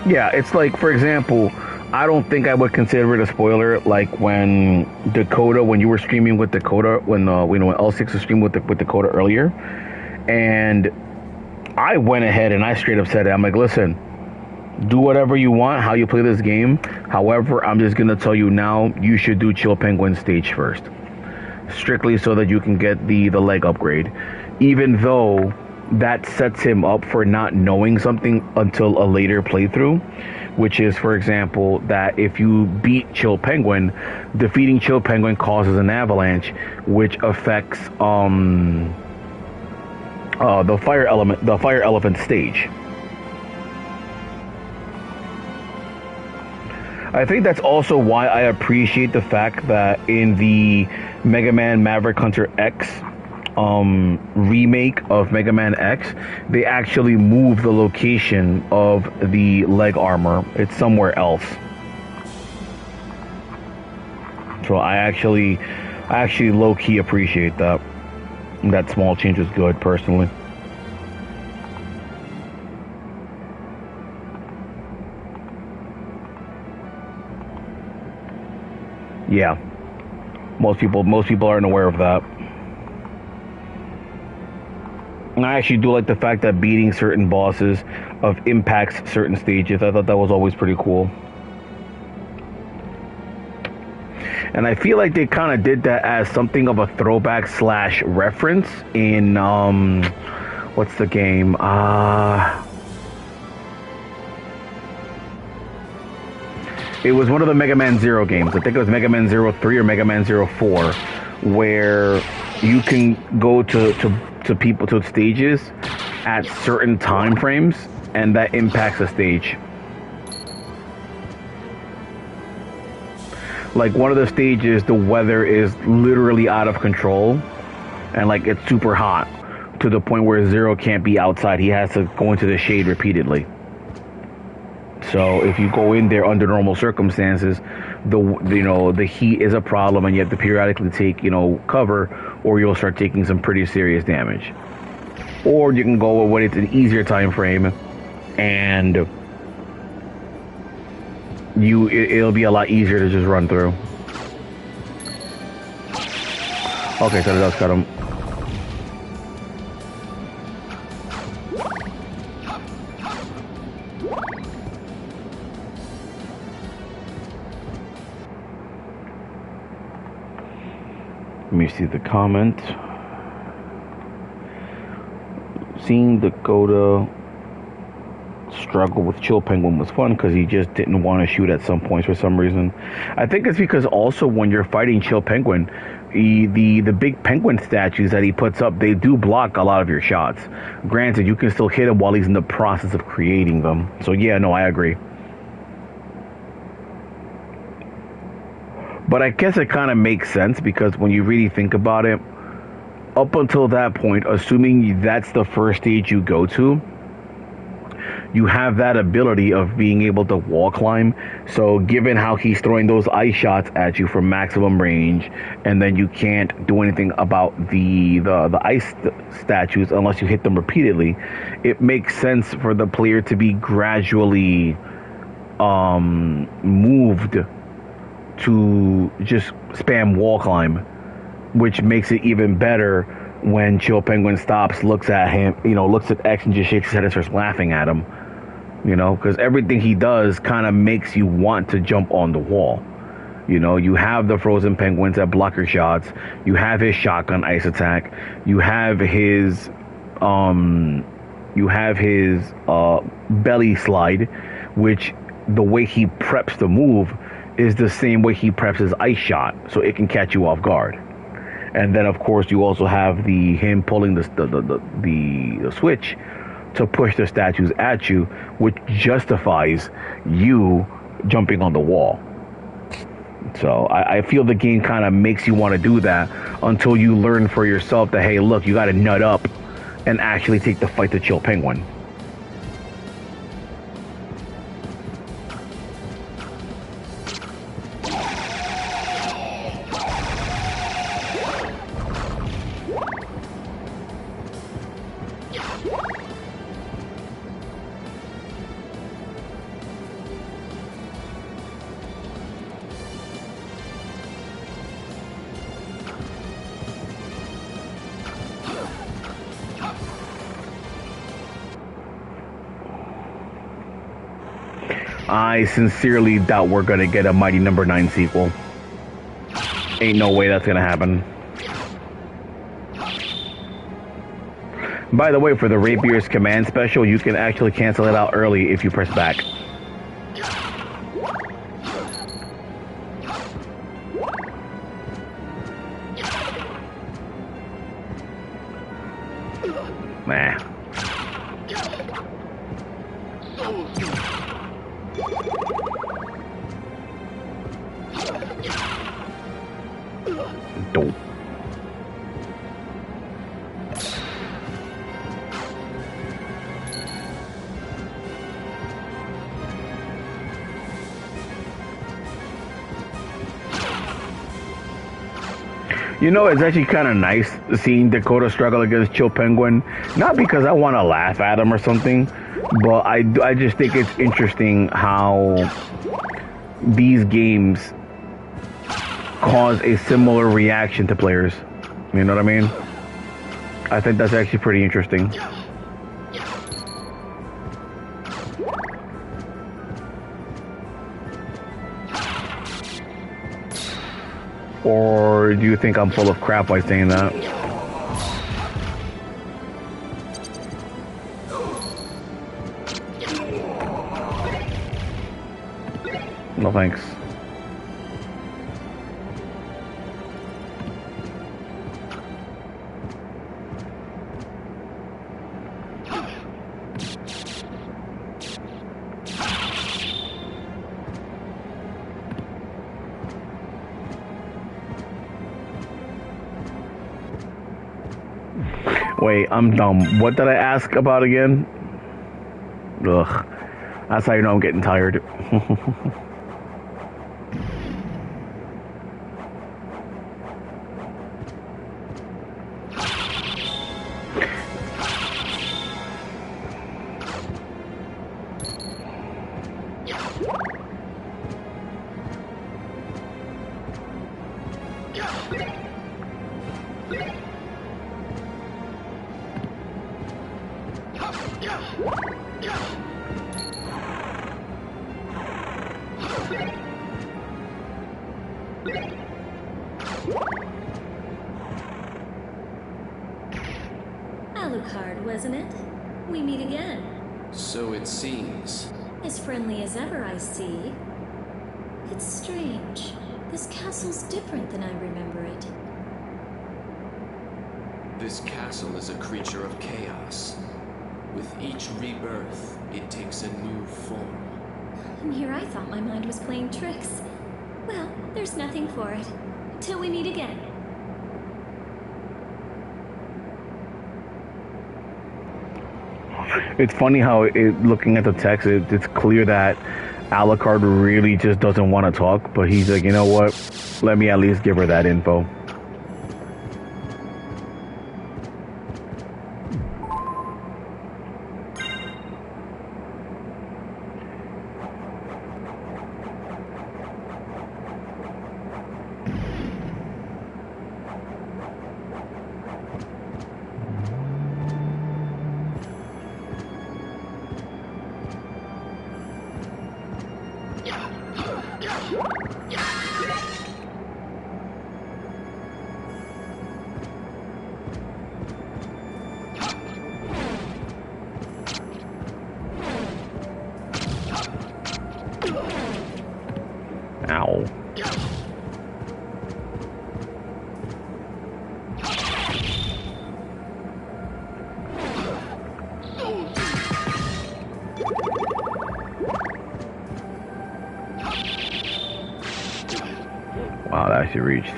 S1: Yeah, it's like, for example, I don't think I would consider it a spoiler, like when you were streaming with Dakota, when L6 was streaming with Dakota earlier, and I went ahead and I straight up said it. I'm like, listen, do whatever you want, how you play this game. However, I'm just going to tell you now, you should do Chill Penguin stage first. Strictly so that you can get the leg upgrade. Even though that sets him up for not knowing something until a later playthrough. Which is, for example, that if you beat Chill Penguin, defeating Chill Penguin causes an avalanche, which affects the fire elephant stage. I think that's also why I appreciate the fact that in the Mega Man Maverick Hunter X remake of Mega Man X, they actually move the location of the leg armor. It's somewhere else. So I actually low-key appreciate that. That small change was good, personally. Yeah, most people aren't aware of that. And I actually do like the fact that beating certain bosses impacts certain stages. I thought that was always pretty cool. And I feel like they kind of did that as something of a throwback / reference in what's the game? It was one of the Mega Man Zero games. I think it was Mega Man Zero 3 or Mega Man Zero 4, where you can go to stages at certain time frames, and that impacts the stage. Like one of the stages, the weather is literally out of control, and like it's super hot to the point where Zero can't be outside. He has to go into the shade repeatedly. So if you go in there under normal circumstances, the heat is a problem, and you have to periodically take cover, or you'll start taking some pretty serious damage. Or you can go when it's an easier time frame, and it'll be a lot easier to just run through. Okay, so it does cut him. Let me see the comment. Seeing Dakota struggle with Chill Penguin was fun because he just didn't want to shoot at some points for some reason. I think it's because also when you're fighting Chill Penguin, the big penguin statues that he puts up, they do block a lot of your shots. Granted, you can still hit him while he's in the process of creating them. So yeah, no, I agree. But I guess it kind of makes sense because when you really think about it, up until that point, assuming that's the first stage you go to, you have that ability of being able to wall climb. So given how he's throwing those ice shots at you from maximum range, and then you can't do anything about the ice statues unless you hit them repeatedly, it makes sense for the player to be gradually moved to just spam wall climb, which makes it even better when Chill Penguin stops, looks at him, looks at X and just shakes his head and starts laughing at him, because everything he does kind of makes you want to jump on the wall. You have the frozen penguins that block your shots, you have his shotgun ice attack, you have his belly slide, which the way he preps the move is the same way he preps his ice shot, so it can catch you off guard. And then, of course, you also have him pulling the switch to push the statues at you, which justifies you jumping on the wall. So I feel the game kind of makes you want to do that until you learn for yourself that, hey, look, you got to nut up and actually take the fight to Chill Penguin. I sincerely doubt we're gonna get a Mighty Number 9 sequel. Ain't no way that's gonna happen. By the way, for the Rapier's command special, you can actually cancel it out early if you press back. Dope. You know, it's actually kind of nice seeing Dakota struggle against Chill Penguin. Not because I want to laugh at him or something, but I just think it's interesting how these games cause a similar reaction to players. You know what I mean? I think that's actually pretty interesting. Or do you think I'm full of crap by saying that? No thanks. Wait, I'm dumb. What did I ask about again? Ugh. That's how you know I'm getting tired.
S5: ALUCART, wasn't it? We meet again.
S2: So it seems.
S5: As friendly as ever, I see. It's strange. This castle's different than I remember it.
S2: This castle is a creature of chaos. With each rebirth, it takes a new form.
S5: And here I thought my mind was playing tricks. Well, there's nothing for it. Till we meet again.
S1: It's funny how, looking at the text, it's clear that ALUCART really just doesn't want to talk, but he's like, you know what? Let me at least give her that info. Ow. Wow, that actually reached.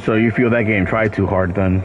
S1: So you feel that game tried too hard then?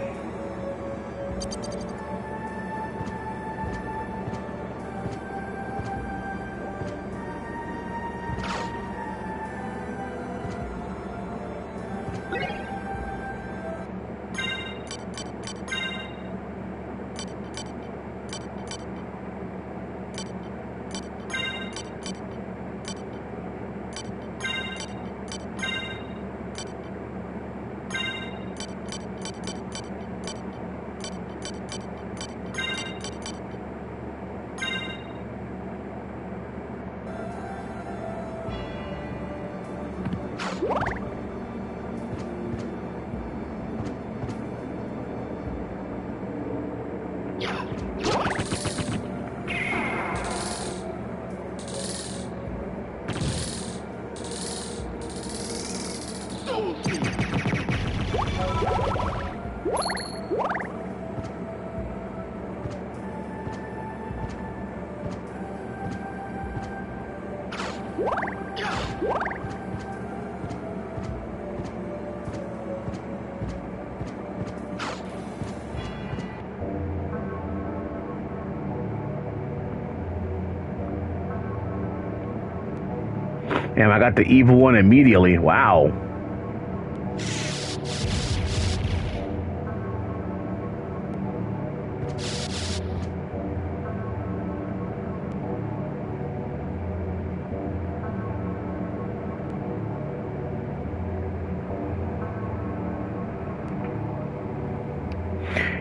S1: Damn, I got the evil one immediately. Wow.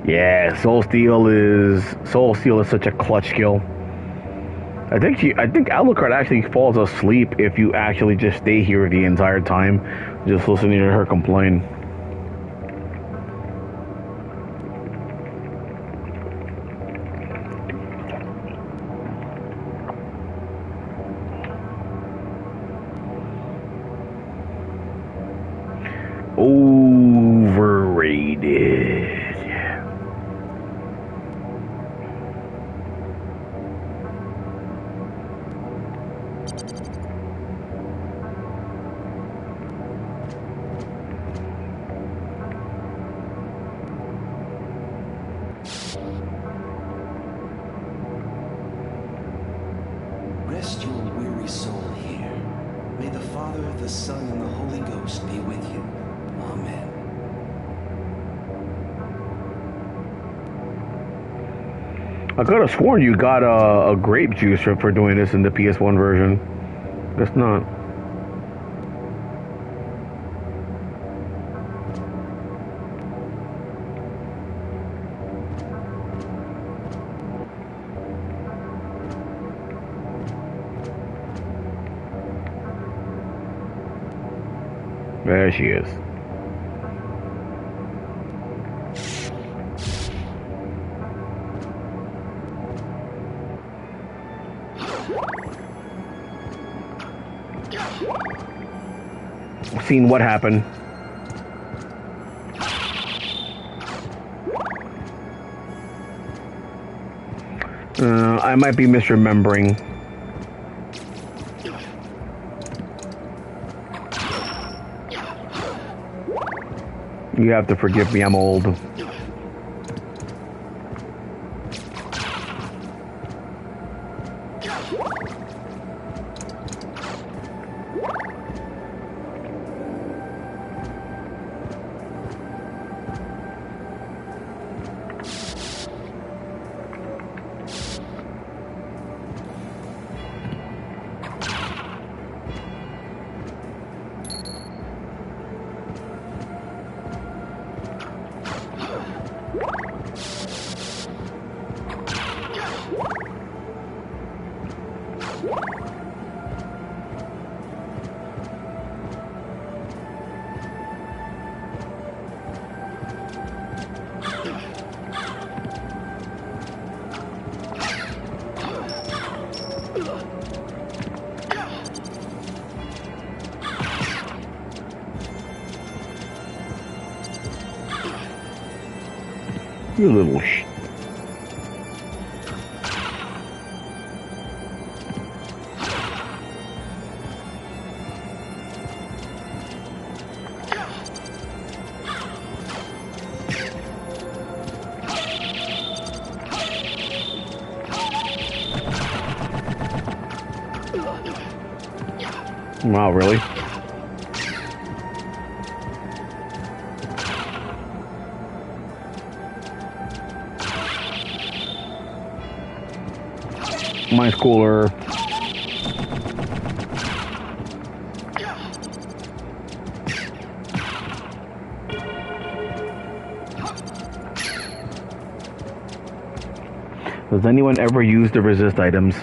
S1: Yeah, Soul Steal is such a clutch skill. I think Alucard actually falls asleep if you actually just stay here the entire time, just listening to her complain. Overrated.
S4: Rest your weary soul here. May the Father, the Son, and the Holy Ghost be with you. Amen.
S1: I could have sworn you got a grape juice for doing this in the PS1 version. Guess not. There she is. Seen what happened. I might be misremembering. You have to forgive me, I'm old. You little sh... Wow, really? Mine's cooler. Does anyone ever use the resist items?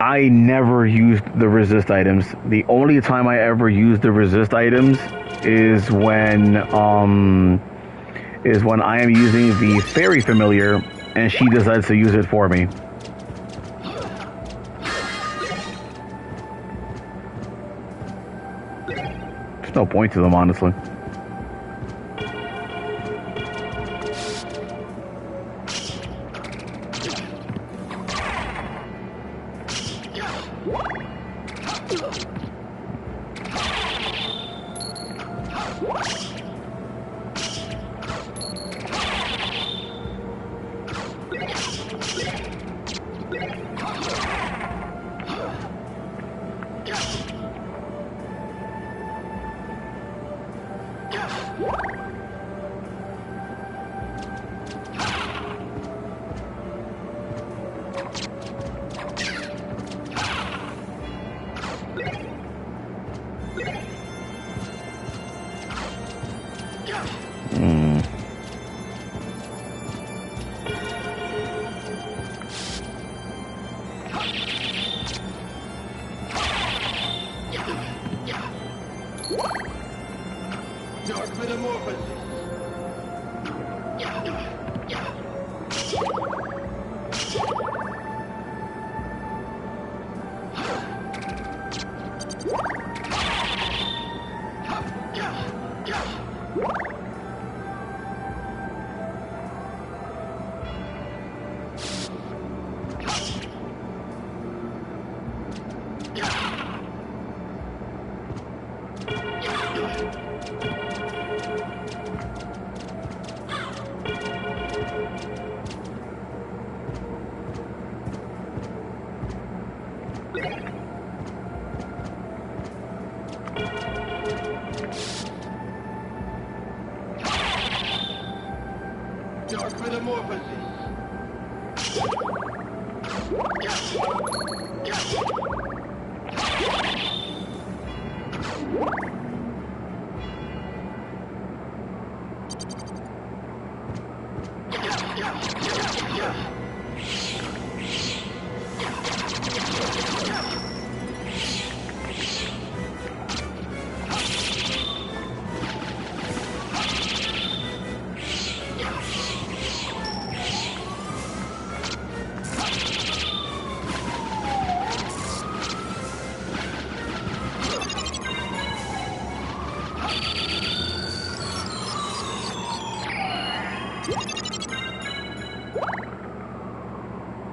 S1: I never used the resist items. The only time I ever used the resist items is when I am using the fairy familiar and she decides to use it for me. There's no point to them, honestly.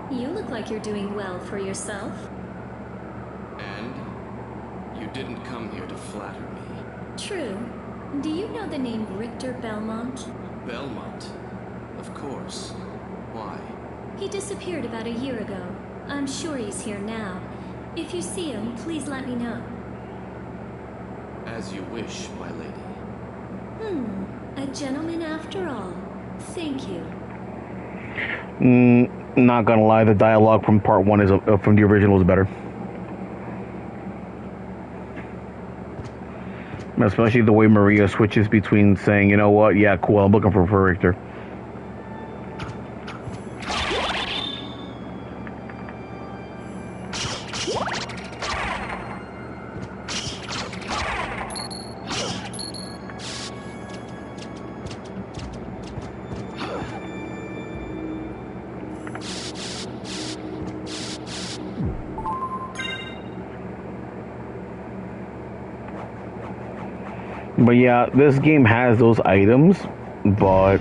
S5: You look like you're doing well for yourself.
S2: And you didn't come here to flatter me.
S5: True. Do you know the name Richter Belmont?
S2: Belmont? Of course. Why?
S5: He disappeared about a year ago. I'm sure he's here now. If you see him, please let me know.
S2: As you wish, my lady.
S5: A gentleman after all. Thank you.
S1: Not gonna lie, the dialogue from part one is from the original is better. Especially the way Maria switches between saying, you know what, yeah, cool, I'm looking for Richter. But yeah, this game has those items, but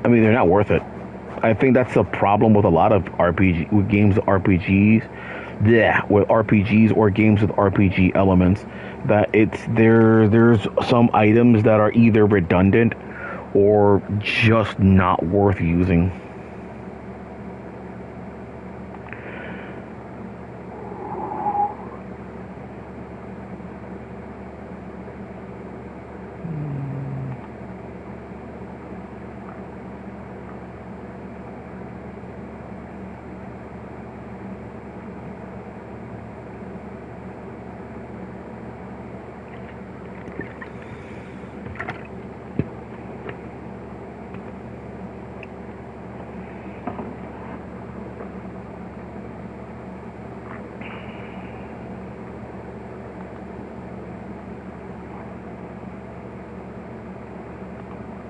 S1: I mean, they're not worth it. I think that's the problem with a lot of games with RPGs. Yeah, with RPGs or games with RPG elements, that there's some items that are either redundant or just not worth using.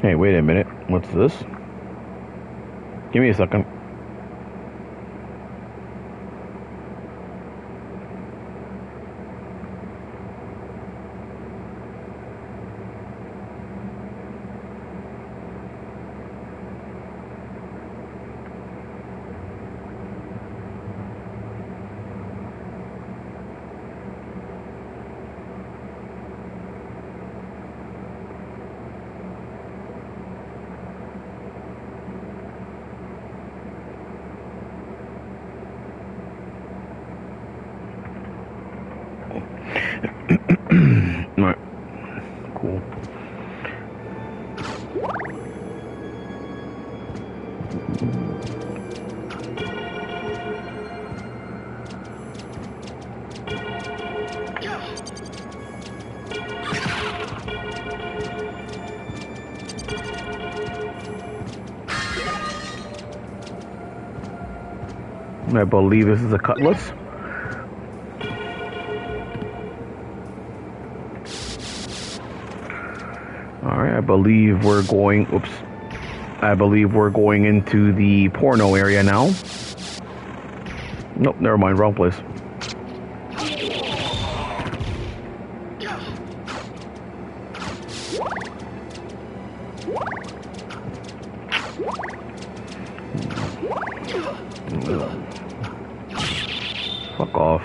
S1: Hey, wait a minute. What's this? Give me a second. I believe this is a cutlass. Alright, I believe we're going... Oops. I believe we're going into the porno area now. Nope, never mind, wrong place. Fuck off.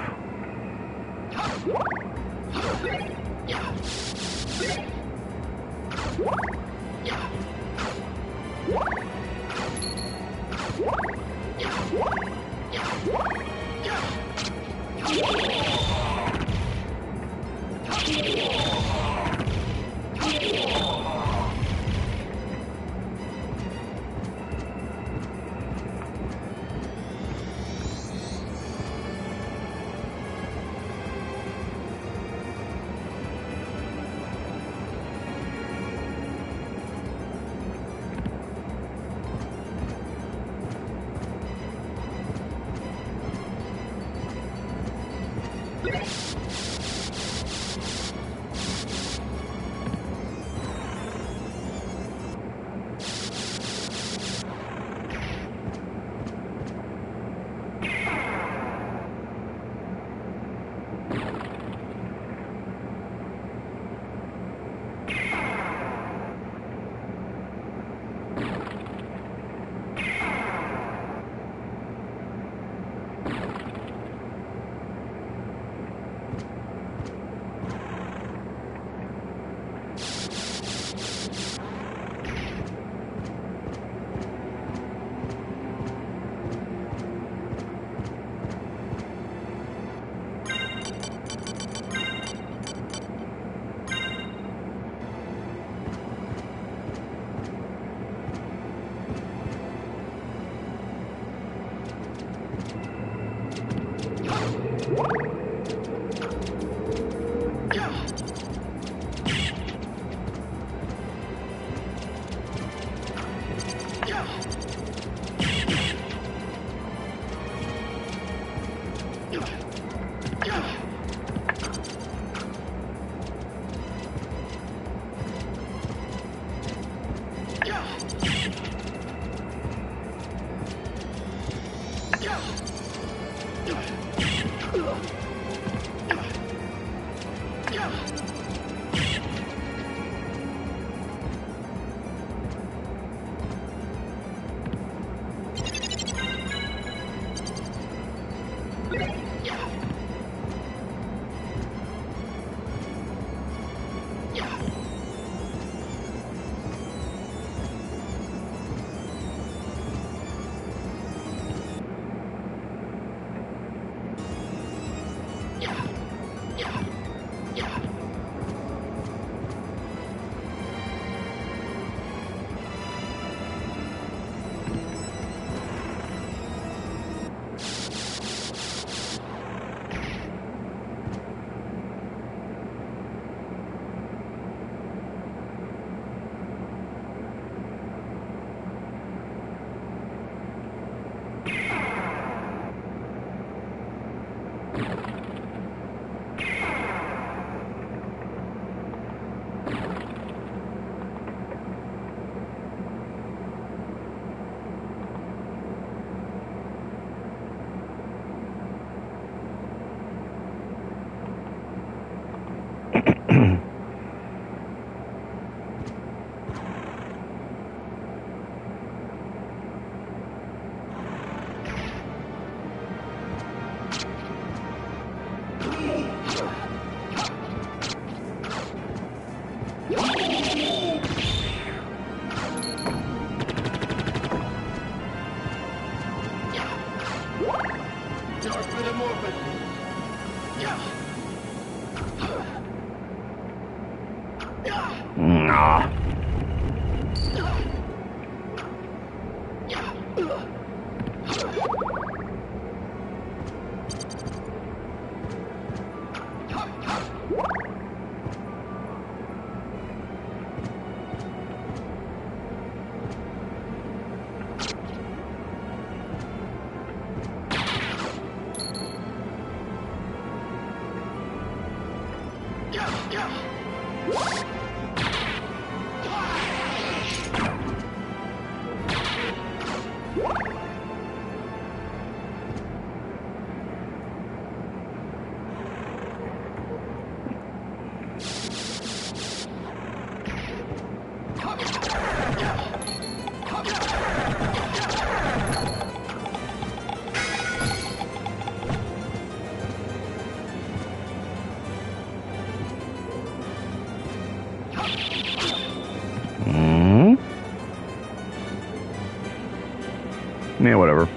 S1: Yeah, whatever.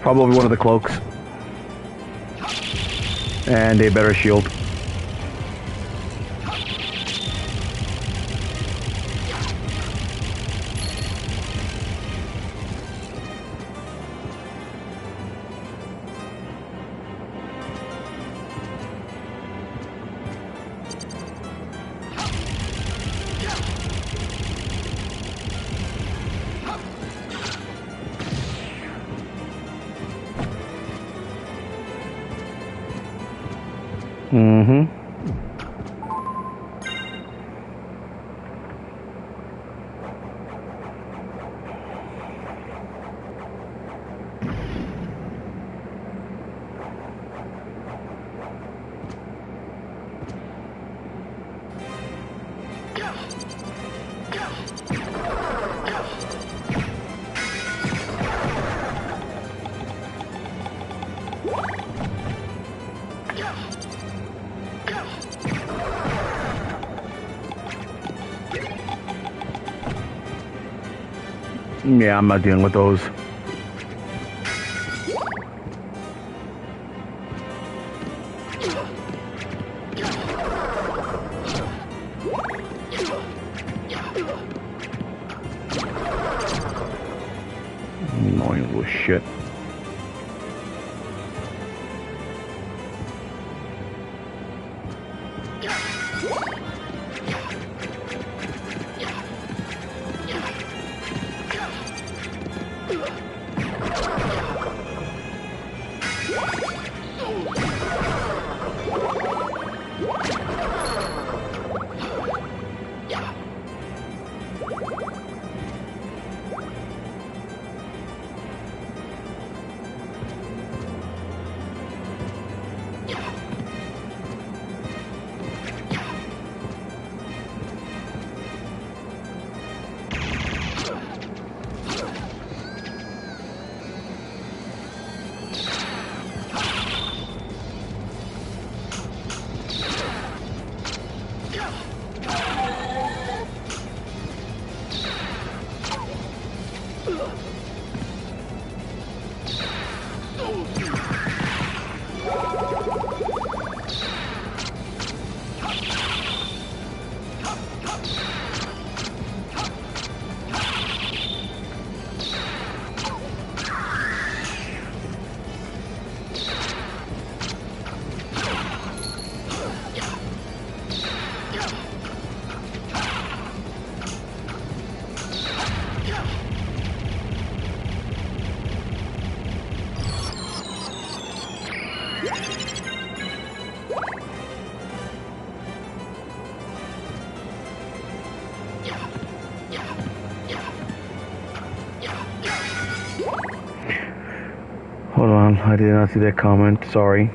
S1: Probably one of the cloaks. And a better shield. Mm-hmm. Yeah, I'm not dealing with those. Annoying little shit. Hold on, I did not see that comment, sorry.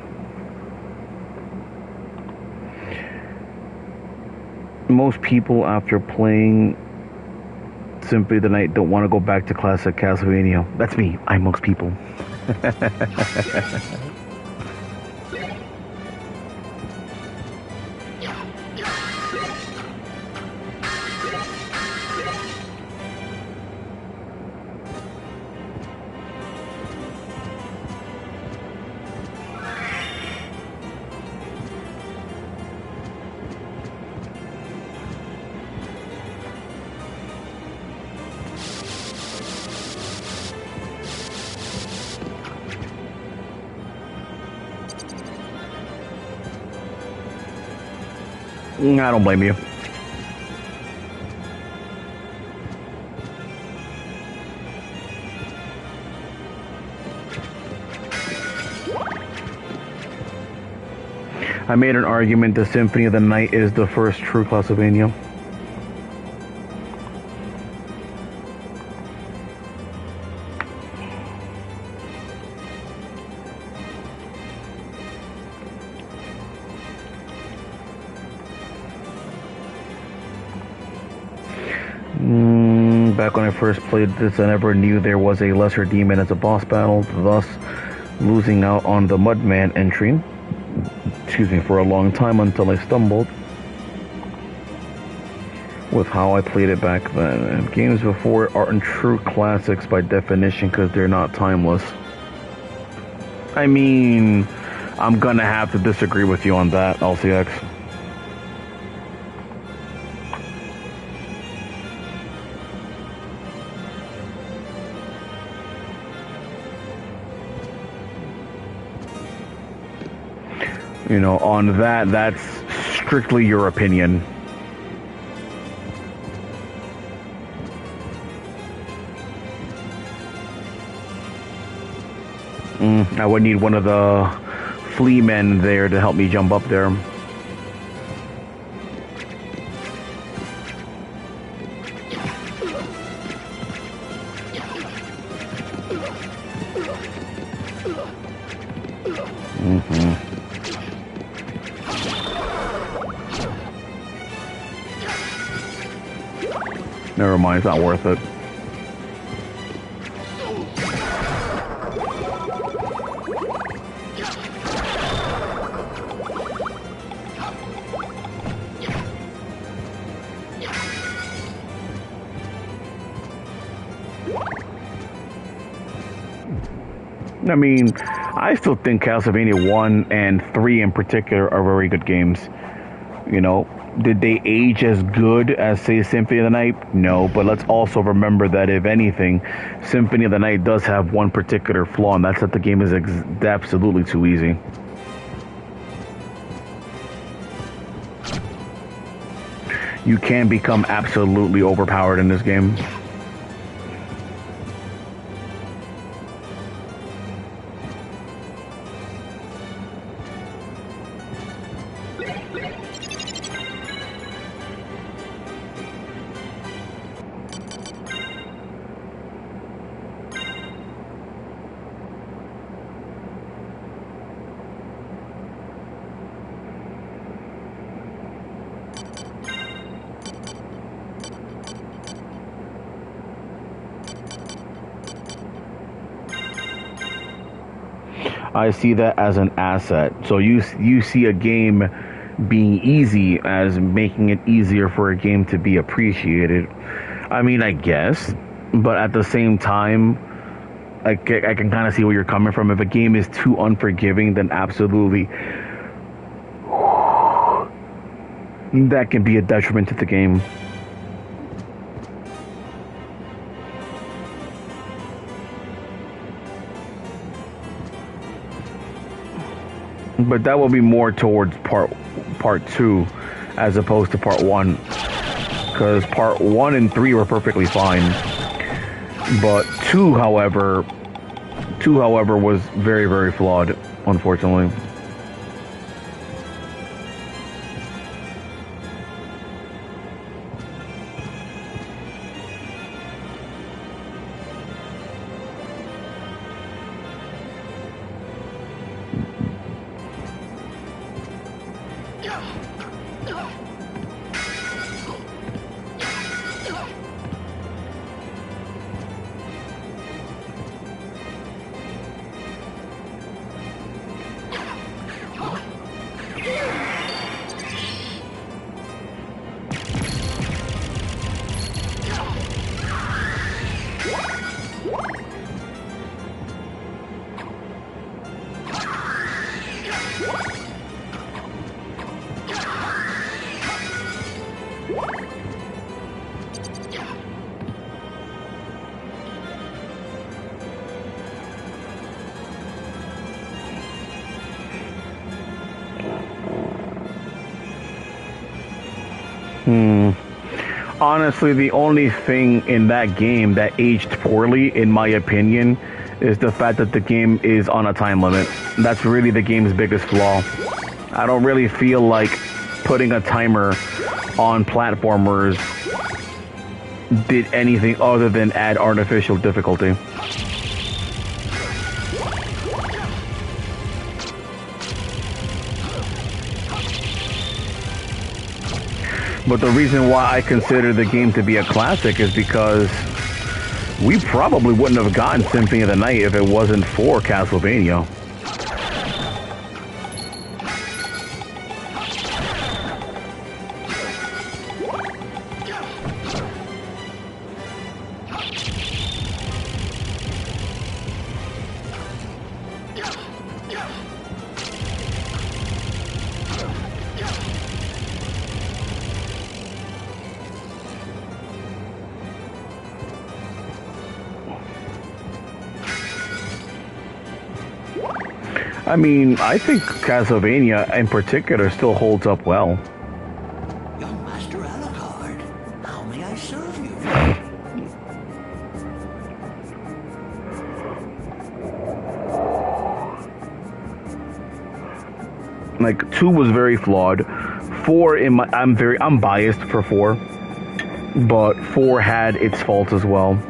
S1: Most people after playing Symphony of the Night don't want to go back to classic Castlevania. That's me, I'm most people. I don't blame you. I made an argument that Symphony of the Night is the first true Castlevania. Back when I first played this, I never knew there was a lesser demon as a boss battle, thus losing out on the Mudman entry. Excuse me, for a long time until I stumbled with how I played it back then. Games before aren't true classics by definition because they're not timeless. I mean, I'm gonna have to disagree with you on that, LCX. You know, on that, that's strictly your opinion. I would need one of the flea men there to help me jump up there. Never mind, it's not worth it. I mean, I still think Castlevania 1 and 3 in particular are very good games. You know, did they age as good as, say, Symphony of the Night? No, but let's also remember that, if anything, Symphony of the Night does have one particular flaw, and that's that the game is absolutely too easy. You can become absolutely overpowered in this game. I see that as an asset. So you see a game being easy as making it easier for a game to be appreciated. I mean, I guess, but at the same time, I can kind of see where you're coming from. If a game is too unforgiving, then absolutely that can be a detriment to the game. But that will be more towards part 2 as opposed to part 1, because part 1 and 3 were perfectly fine, but 2 however was very, very flawed, unfortunately. Honestly, the only thing in that game that aged poorly, in my opinion, is the fact that the game is on a time limit. That's really the game's biggest flaw. I don't really feel like putting a timer on platformers did anything other than add artificial difficulty. But the reason why I consider the game to be a classic is because we probably wouldn't have gotten Symphony of the Night if it wasn't for Castlevania. I mean, I think Castlevania in particular still holds up well.
S6: Young Master ALUCART, how may I serve you?
S1: Like 2 was very flawed. 4 I'm biased for 4, but 4 had its faults as well.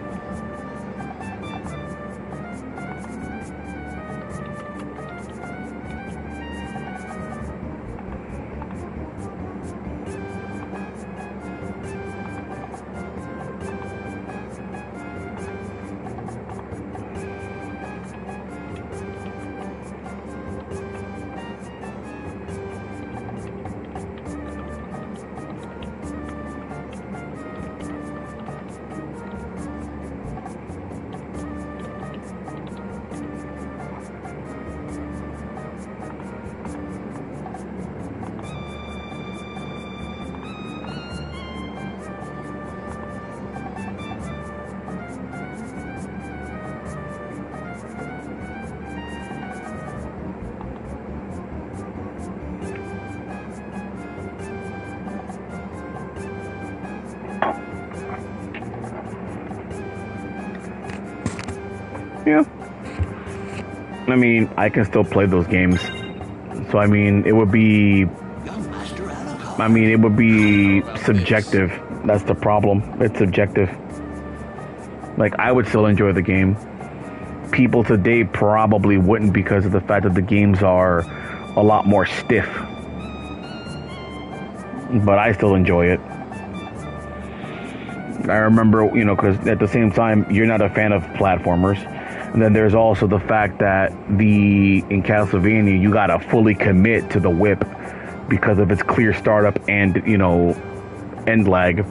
S1: Yeah. I mean, I can still play those games. So, I mean, it would be...
S6: Young Master ALUCART.
S1: I mean, it would be subjective. That's the problem. It's subjective. Like, I would still enjoy the game. People today probably wouldn't because of the fact that the games are a lot more stiff. But I still enjoy it. I remember, you know, because at the same time, you're not a fan of platformers. And then there's also the fact that in Castlevania, you gotta fully commit to the whip because of its clear startup and, you know, end lag.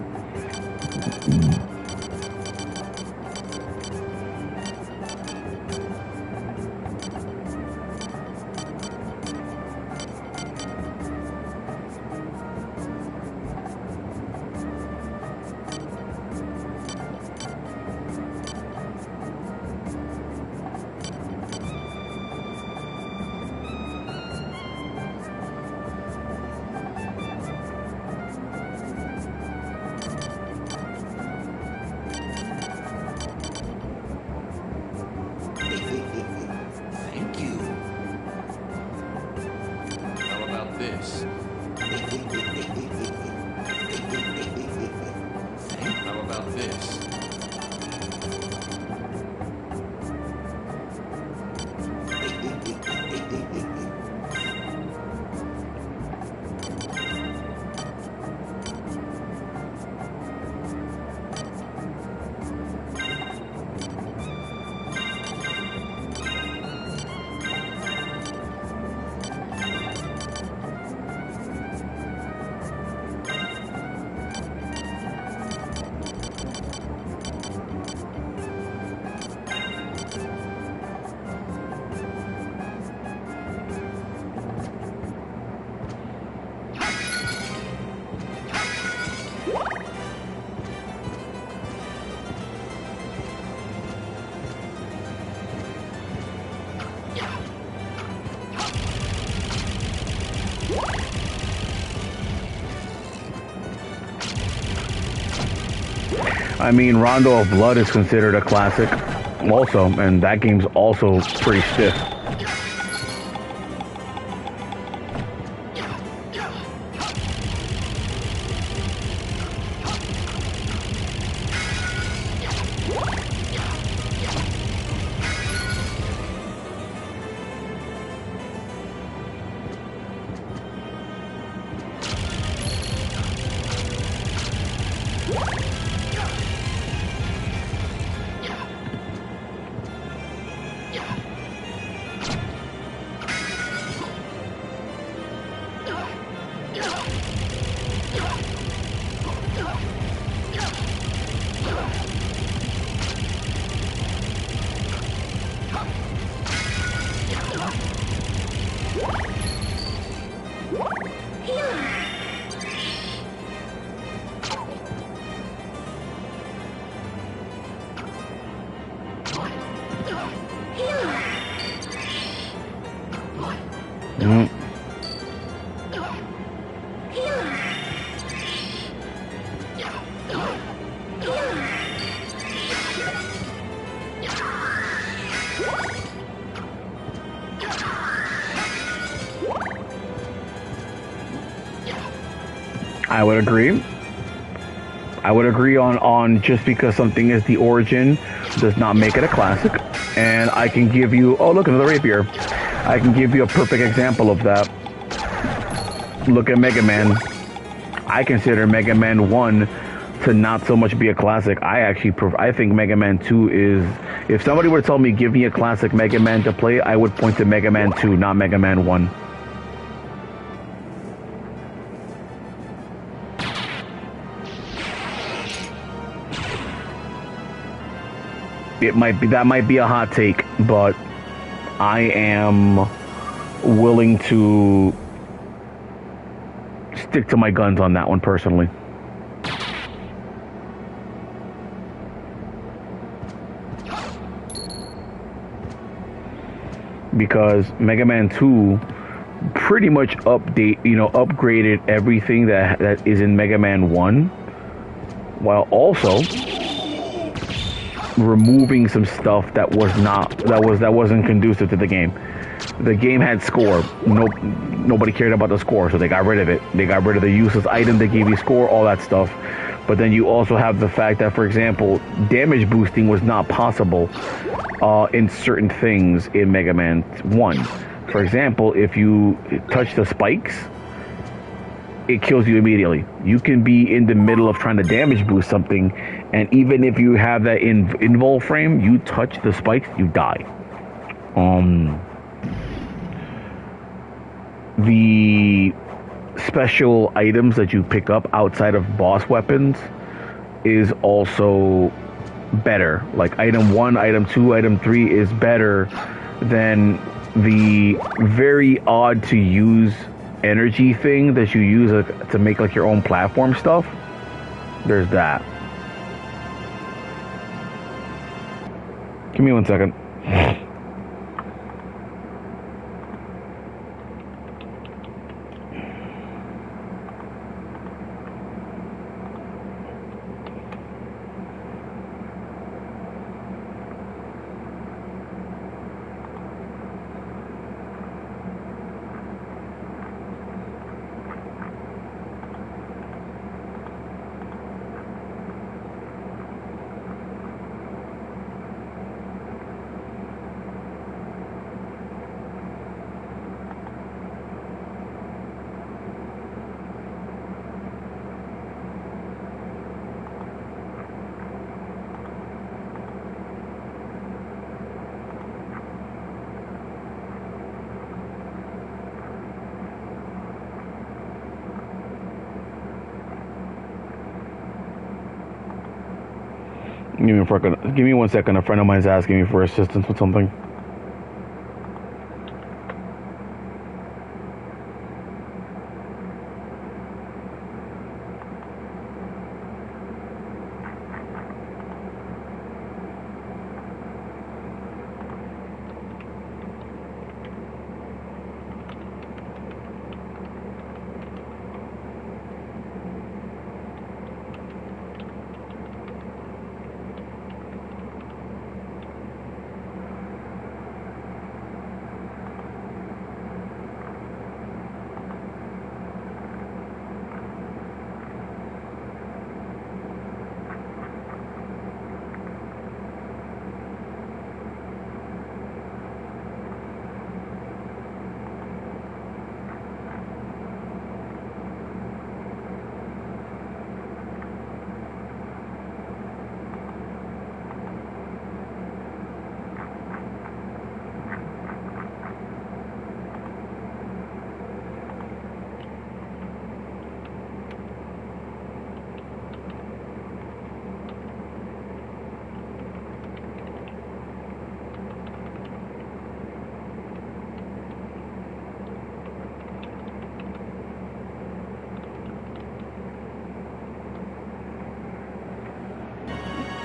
S1: I mean, Rondo of Blood is considered a classic also, and that game's also pretty stiff. I would agree. I would agree on just because something is the origin does not make it a classic. And I can give you, oh look, another rapier. I can give you a perfect example of that. Look at Mega Man. I consider Mega Man 1 to not so much be a classic. I think Mega Man 2 is, if somebody were to tell me give me a classic Mega Man to play, I would point to Mega Man 2, not Mega Man 1. That might be a hot take, but I am willing to stick to my guns on that one personally. Because Mega Man 2 pretty much upgraded everything that is in Mega Man 1, while also removing some stuff that wasn't conducive to the game. The game had score. Nobody cared about the score, so they got rid of it. They got rid of the useless item that gave you score, all that stuff. But then you also have the fact that, for example, damage boosting was not possible in certain things in Mega Man 1. For example, if you touch the spikes, it kills you immediately. You can be in the middle of trying to damage boost something, and even if you have that invul frame, you touch the spikes, you die. The special items that you pick up outside of boss weapons is also better. Like item 1, item 2, item 3 is better than the very odd to use energy thing that you use to make like your own platform stuff. There's that. Give me 1 second. Give me 1 second. A friend of mine's asking me for assistance with something.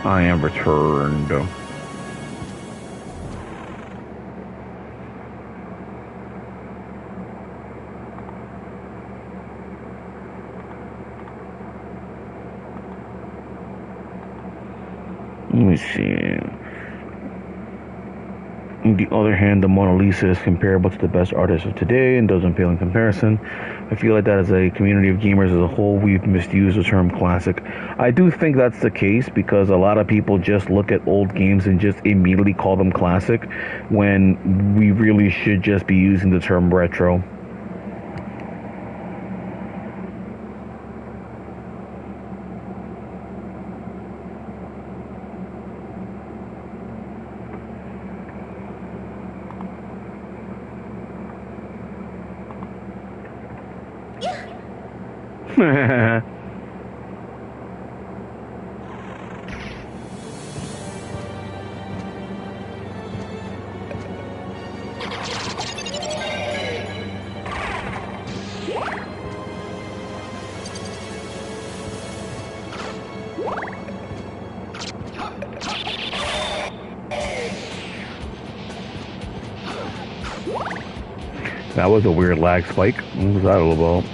S1: I am returned. Let me see. On the other hand, the Mona Lisa is comparable to the best artists of today and doesn't pale in comparison. I feel like that as a community of gamers as a whole, we've misused the term classic. I do think that's the case because a lot of people just look at old games and just immediately call them classic when we really should just be using the term retro. That was a weird lag spike. What was that all about?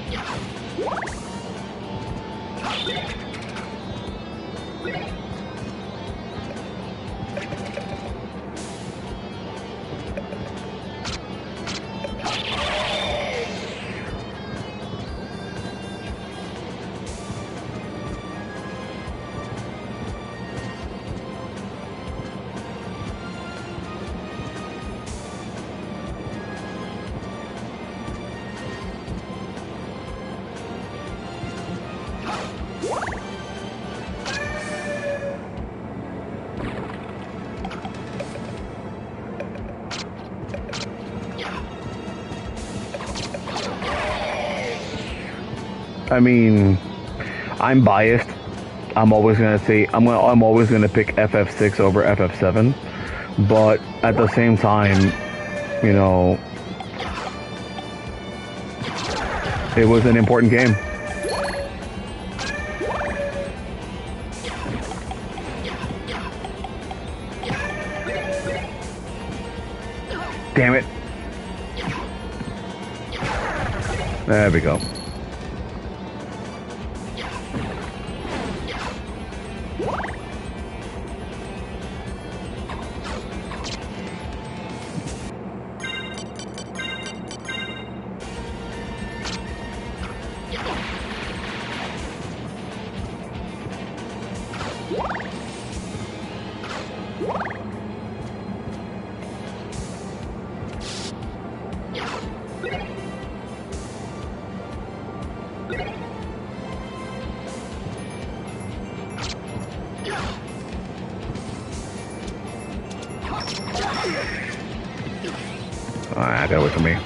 S1: I mean, I'm biased. I'm always gonna say I'm always gonna pick FF6 over FF7, but at the same time, you know, it was an important game. Damn it. There we go. Alright, that was for me.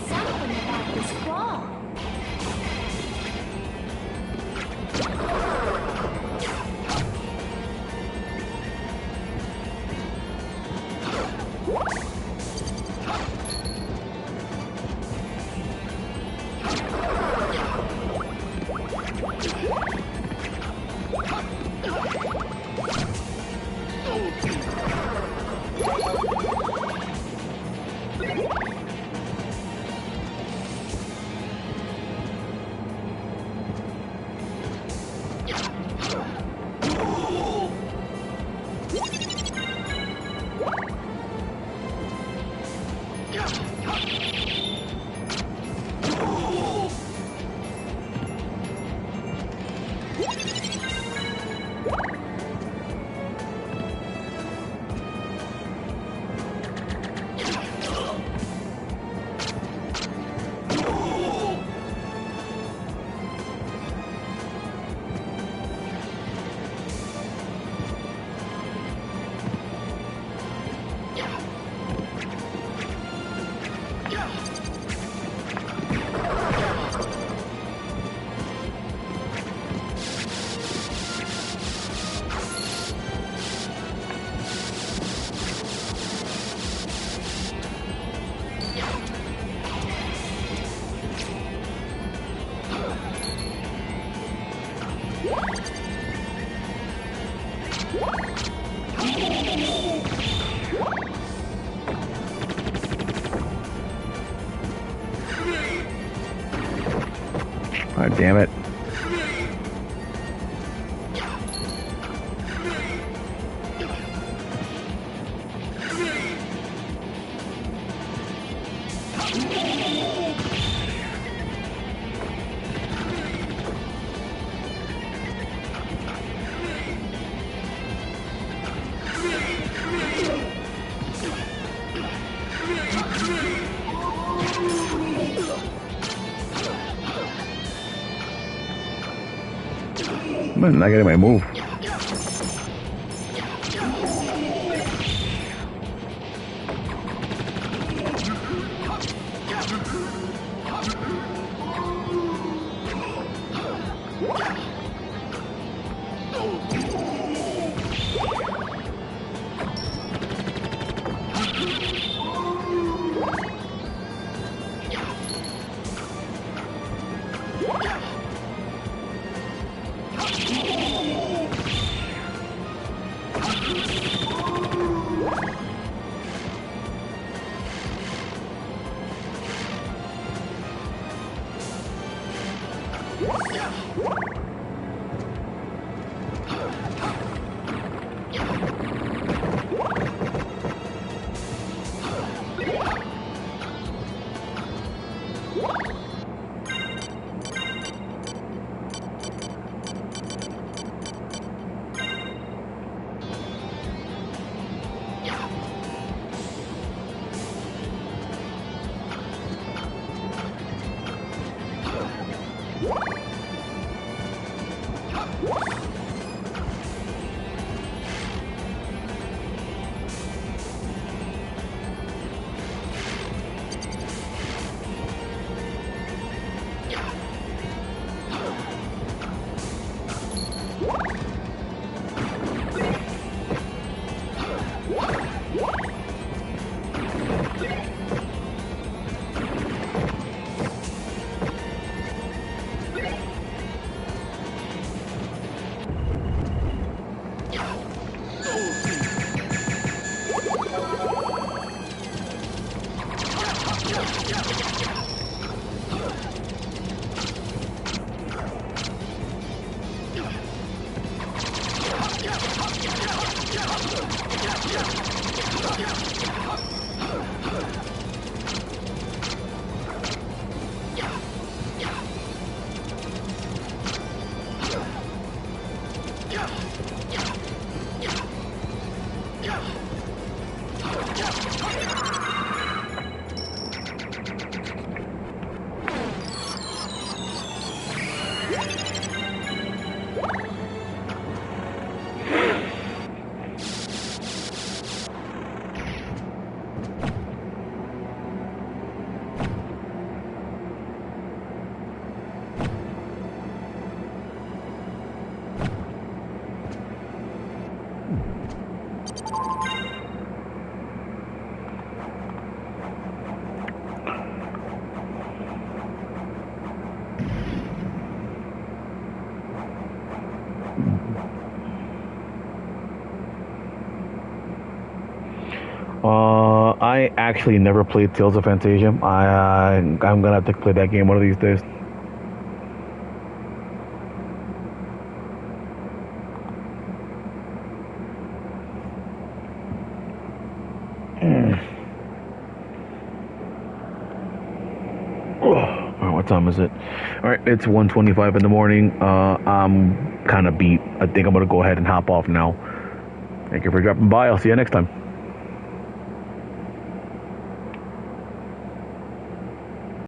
S5: Something about this wall.
S1: God damn it. I'm not getting my move. I actually never played Tales of Fantasia. I'm gonna have to play that game one of these days. Alright, what time is it? Alright, it's 1:25 in the morning. I'm kind of beat. I think I'm gonna go ahead and hop off now. Thank you for dropping by. I'll see you next time.